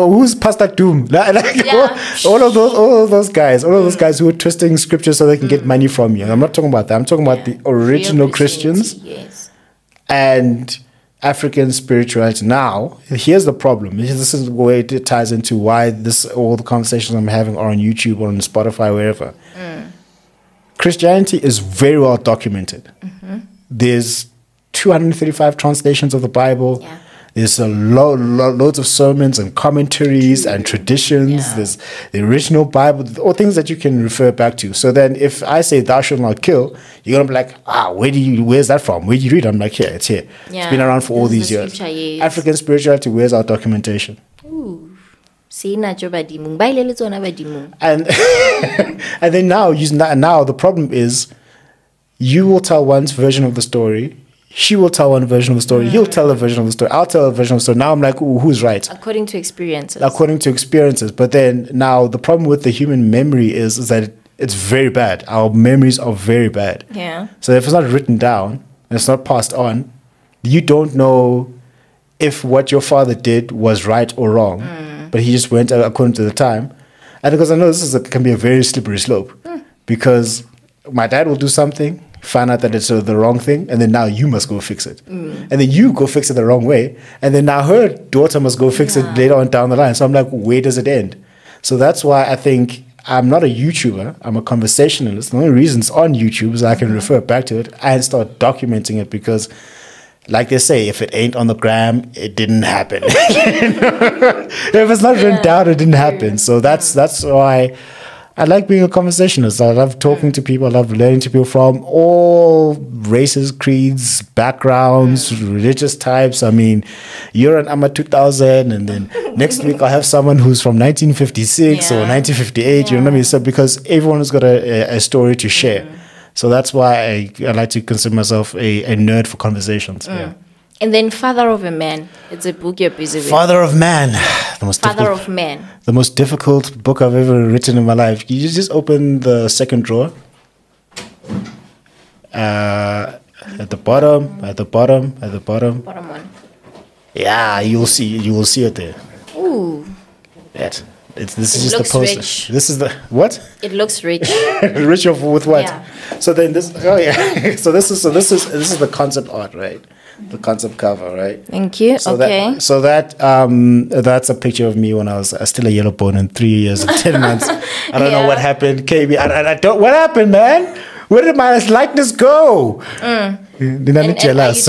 who's Pastor Doom? All of those guys who are twisting scripture so they can get money from you. I'm not talking about that. I'm talking about the original Christians and African spirituality. Now, here's the problem. This is where it ties into why all the conversations I'm having are on YouTube or on Spotify, wherever. Christianity is very well documented. There's 235 translations of the Bible. There's loads of sermons and commentaries and traditions. There's the original Bible, all things that you can refer back to. So then if I say thou shalt not kill, you're going to be like, where's that from? Where do you read? I'm like, it's here. It's been around for all these years. African spirituality, where's our documentation? And and then now the problem is you will tell one version of the story, she will tell one version of the story, he'll tell a version of the story, I'll tell a version of the story. Now I'm like, who's right? According to experiences. But then now the problem with the human memory is that it's very bad. Our memories are very bad. So if it's not written down and it's not passed on, you don't know if what your father did was right or wrong. But he just went according to the time. And because I know can be a very slippery slope. Because my dad will do something, find out that it's the wrong thing, and then now you must go fix it. And then you go fix it the wrong way. And then now her daughter must go fix it later on down the line. So I'm like, where does it end? So that's why I think I'm not a YouTuber. I'm a conversationalist. The only reason it's on YouTube is I can refer back to it and start documenting it because, like they say, if it ain't on the gram, it didn't happen. If it's not written down, it didn't happen. So that's why I like being a conversationalist. I love talking to people. I love learning to people from all races, creeds, backgrounds, religious types. I mean, you're an AMA 2000, and then next week I'll have someone who's from 1956 or 1958. You know what I mean? So because everyone has got a story to share. So that's why I like to consider myself a nerd for conversations. And then Father of a Man. It's a book you're busy with. Father of Man. Father of Man. The most difficult book I've ever written in my life. You just open the second drawer. At the bottom. Bottom one. Yeah, you will see it there. Ooh. This is just the poster. Rich. This is the what? It looks rich. Rich with what? Yeah. So then this. Oh yeah. so this is the concept art, right? The concept cover, right? Thank you. So okay. That's a picture of me when I was still a yellow bone in 3 years and 10 months. I don't know what happened, KB. I don't. What happened, man? Where did my likeness go? Ninali jealous.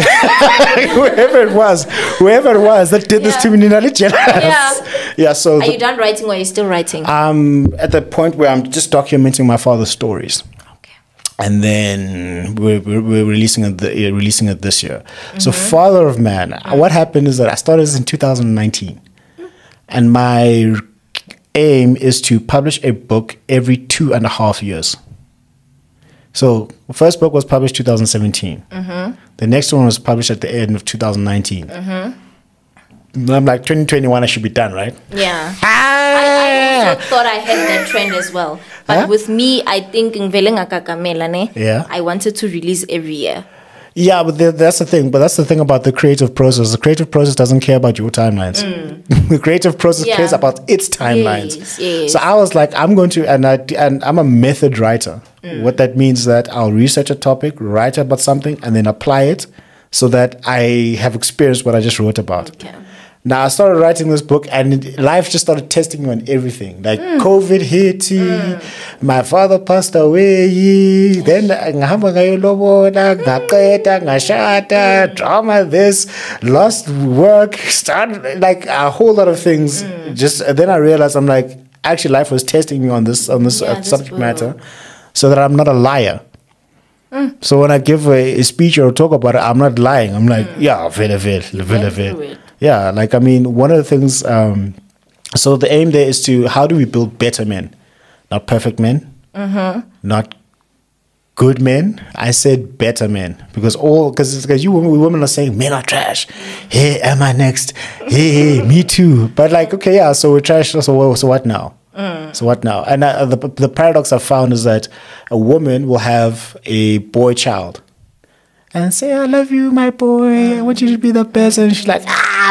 whoever it was that did this to me, Ninali jealous. Yeah. So are you done writing, or are you still writing? At the point where I'm just documenting my father's stories. And then we're releasing it this year. So Father of Man. What happened is that I started this in 2019. And my aim is to publish a book every 2.5 years. So the first book was published 2017. The next one was published at the end of 2019. I'm like 2021 I should be done, right? Yeah. I also thought I had that trend as well. But with me, I think I wanted to release every year. Yeah, but that's the thing. But that's the thing about the creative process. The creative process doesn't care about your timelines. The creative process cares about its timelines. Yes. So I was like, I'm going to, and I'm a method writer. What that means is that I'll research a topic, write about something, and then apply it so that I have experienced what I just wrote about. Okay. Now I started writing this book, and life just started testing me on everything. Like COVID hit, my father passed away, then drama, this, lost work, started like a whole lot of things. Just then I realized I'm like, actually life was testing me on this subject matter, so that I'm not a liar. So when I give a speech or talk about it, I'm not lying. I'm like, very. Yeah, like, I mean, one of the things, so the aim there is to, how do we build better men? Not perfect men, not good men. I said better men, because you women are saying men are trash. Hey, am I next? Hey, me too. But like, okay, yeah, so we're trash, so what now? So what now? And the paradox I've found is that a woman will have a boy child and say, I love you, my boy, I want you to be the best. And she's like,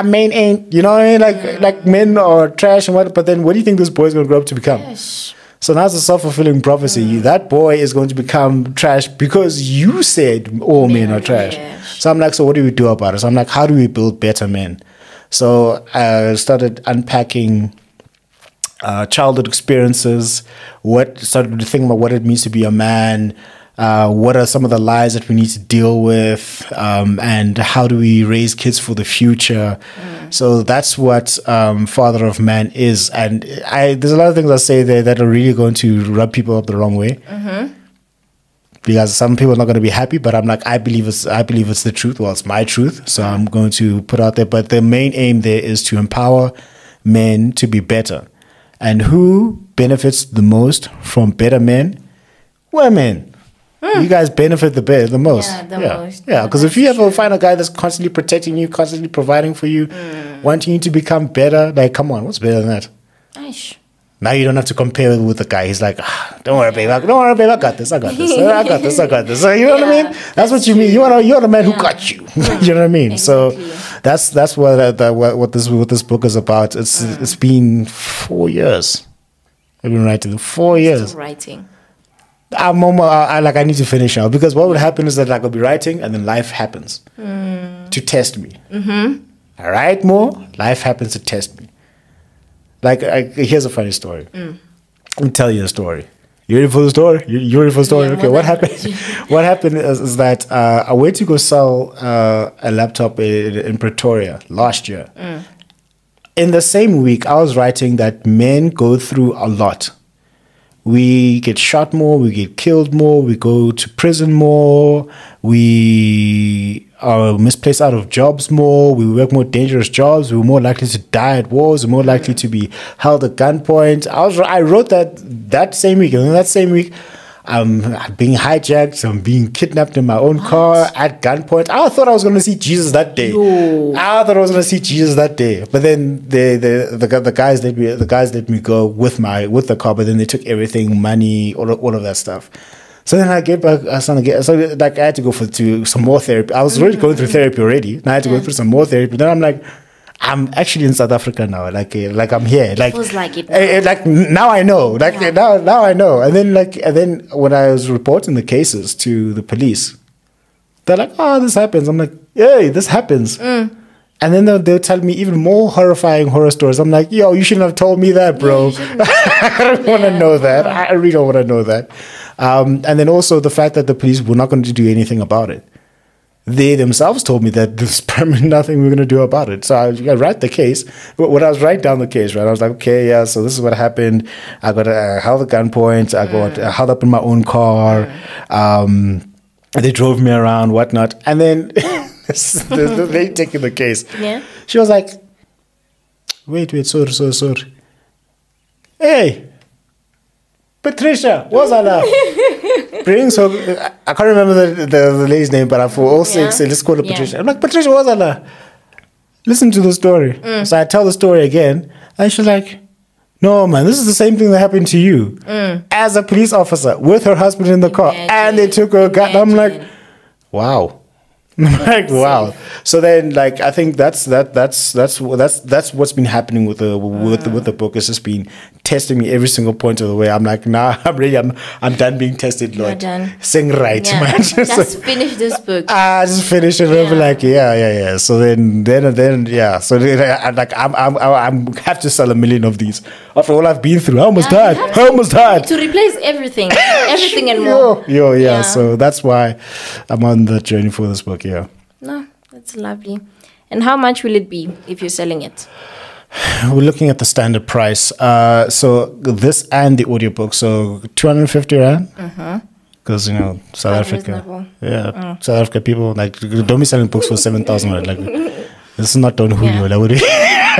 men ain't, you know what I mean? Like men are trash and what, but then what do you think this boy's going to grow up to become? Yes. So now it's a self-fulfilling prophecy. That boy is going to become trash because you said all men are trash. Yes. So I'm like, so what do we do about it? So I'm like, how do we build better men? So I started unpacking childhood experiences, started to think about what it means to be a man, what are some of the lies that we need to deal with, and how do we raise kids for the future. So that's what Father of Man is. And there's a lot of things I say there that are really going to rub people up the wrong way. Because some people are not going to be happy, but I'm like, I believe it's the truth. Well, it's my truth, so I'm going to put out there. But the main aim there is to empower men to be better. And who benefits the most from better men? Women. You guys benefit the most. Yeah, the most. Yeah, because if you ever find a guy that's constantly protecting you, constantly providing for you, wanting you to become better, like, come on, what's better than that? Aish. Now you don't have to compare with the guy. He's like, don't worry, babe. I got this. I got this. So, you know what I mean? That's what you mean. You're the man who got you. You know what I mean? Exactly. So that's what this book is about. It's been 4 years. I've been writing 4 years. Still writing. I need to finish now, because what would happen is that I'll be writing and then life happens to test me. I write more, life happens to test me. Like, here's a funny story. Let me tell you a story. You ready for the story? You ready for the story? Yeah, okay, what happened? What happened is that I went to go sell a laptop in Pretoria last year. In the same week, I was writing that men go through a lot. We get shot more, we get killed more, we go to prison more, we are misplaced out of jobs more, we work more dangerous jobs, we're more likely to die at wars, we're more likely to be held at gunpoint. I wrote that same week, and in that same week, I'm being hijacked. I'm being kidnapped in my own car at gunpoint. I thought I was going to see Jesus that day. I thought I was going to see Jesus that day. But then the guys let me go with the car. But then they took everything, money, all of that stuff. So then I get back. I had to go to some more therapy. I was already going through therapy already. And I had to go through some more therapy. Then I'm like, I'm actually in South Africa now. Like I'm here. Like, feels like it. Like now I know. Like now I know. And then when I was reporting the cases to the police, they're like, "Oh, this happens." I'm like, "Hey, this happens." And then they'll tell me even more horrifying horror stories. I'm like, "Yo, you shouldn't have told me that, bro. I don't want to know that. I really don't want to know that." And then also the fact that the police were not going to do anything about it. They themselves told me that there's permanently nothing we're going to do about it. So I write the case. But when I was writing down the case, right, I was like, okay, yeah, so this is what happened. I got held at gunpoint. I got held up in my own car. They drove me around, whatnot. And then the lady taking the case, she was like, wait, sorry. Hey, Patricia, what's that? Brings her, I can't remember the lady's name, but for all sakes, let's call her Patricia. I'm like, Patricia, what's that? Listen to the story. So I tell the story again, and she's like, no, man, this is the same thing that happened to you as a police officer with her husband in the car, and they took her gun. I'm like, wow. Like, wow. So then, like, I think that's what's been happening with the book. It's just been testing me every single point of the way. I'm like, nah, I'm ready. I'm done being tested, Lord. You're done. Sing right, man. Just finish this book. I just finished it. I'm like, yeah. So then, yeah. So then, I'm have to sell 1 million of these. After all I've been through, I almost died. To replace everything and more. Yeah. So that's why I'm on the journey for this book. Yeah. No, that's lovely. And how much will it be if you're selling it? We're looking at the standard price. So this and the audiobook. So 250 Rand. Because, South Africa. Reasonable. Yeah. South Africa people, like, don't be selling books for 7,000 Rand. Like, this is not on Julio. Like,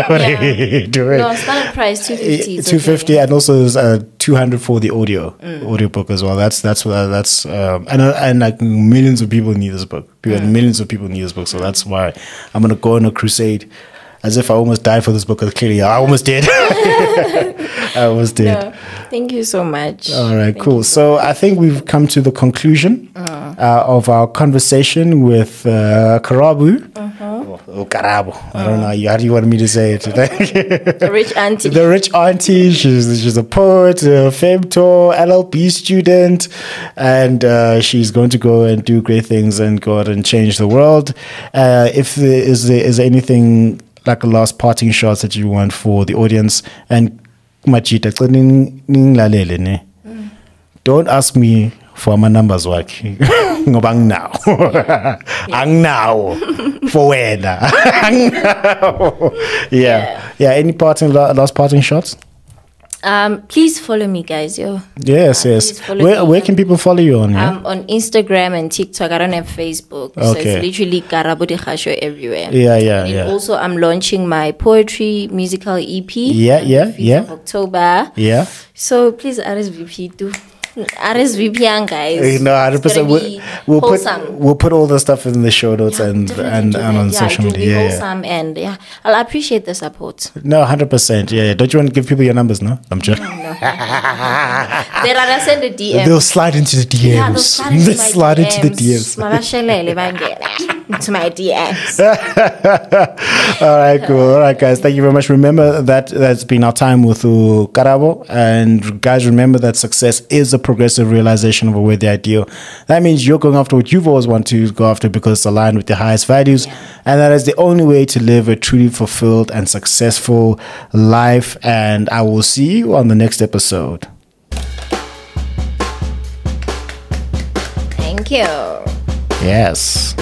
what are you doing? No, standard price 250. 250, and also there's 200 for the audiobook as well. That's and like millions of people need this book. Millions of people need this book. So that's why I'm gonna go on a crusade. As if I almost died for this book. Clearly, I almost did. I almost did. No, thank you so much. All right, cool. So I think we've come to the conclusion of our conversation with Karabo. Or Karabo. I don't know. How do you want me to say it? The rich auntie. The rich auntie. She's a poet, a Femtor, LLB student, and she's going to go and do great things and go out and change the world. If there is anything like a last parting shots that you want for the audience, and Machita, don't ask me for my numbers work. Ngobang now. Ang now. For when? Yeah. Any last parting shots? Please follow me, guys. Yes. Where can people follow you on? Yeah? On Instagram and TikTok. I don't have Facebook. So it's literally Karabo Digasho everywhere. Yeah. Also, I'm launching my poetry musical EP. Yeah. October. Yeah. So please RSVP too. RSVP, guys. No, 100%. We'll put all the stuff in the show notes and on social media. Wholesome and I'll appreciate the support. No, 100%. Yeah. Don't you want to give people your numbers? No, I'm joking. No. They'll send a DM. They'll slide into the DMs. Yeah, they'll slide into the DMs. To my DMs. All right, cool. All right, guys. Thank you very much. Remember that's been our time with Karabo. And guys, remember that success is a progressive realization of a worthy ideal. That means you're going after what you've always wanted to go after because it's aligned with your highest values. And that is the only way to live a truly fulfilled and successful life. And I will see you on the next episode. Thank you. Yes.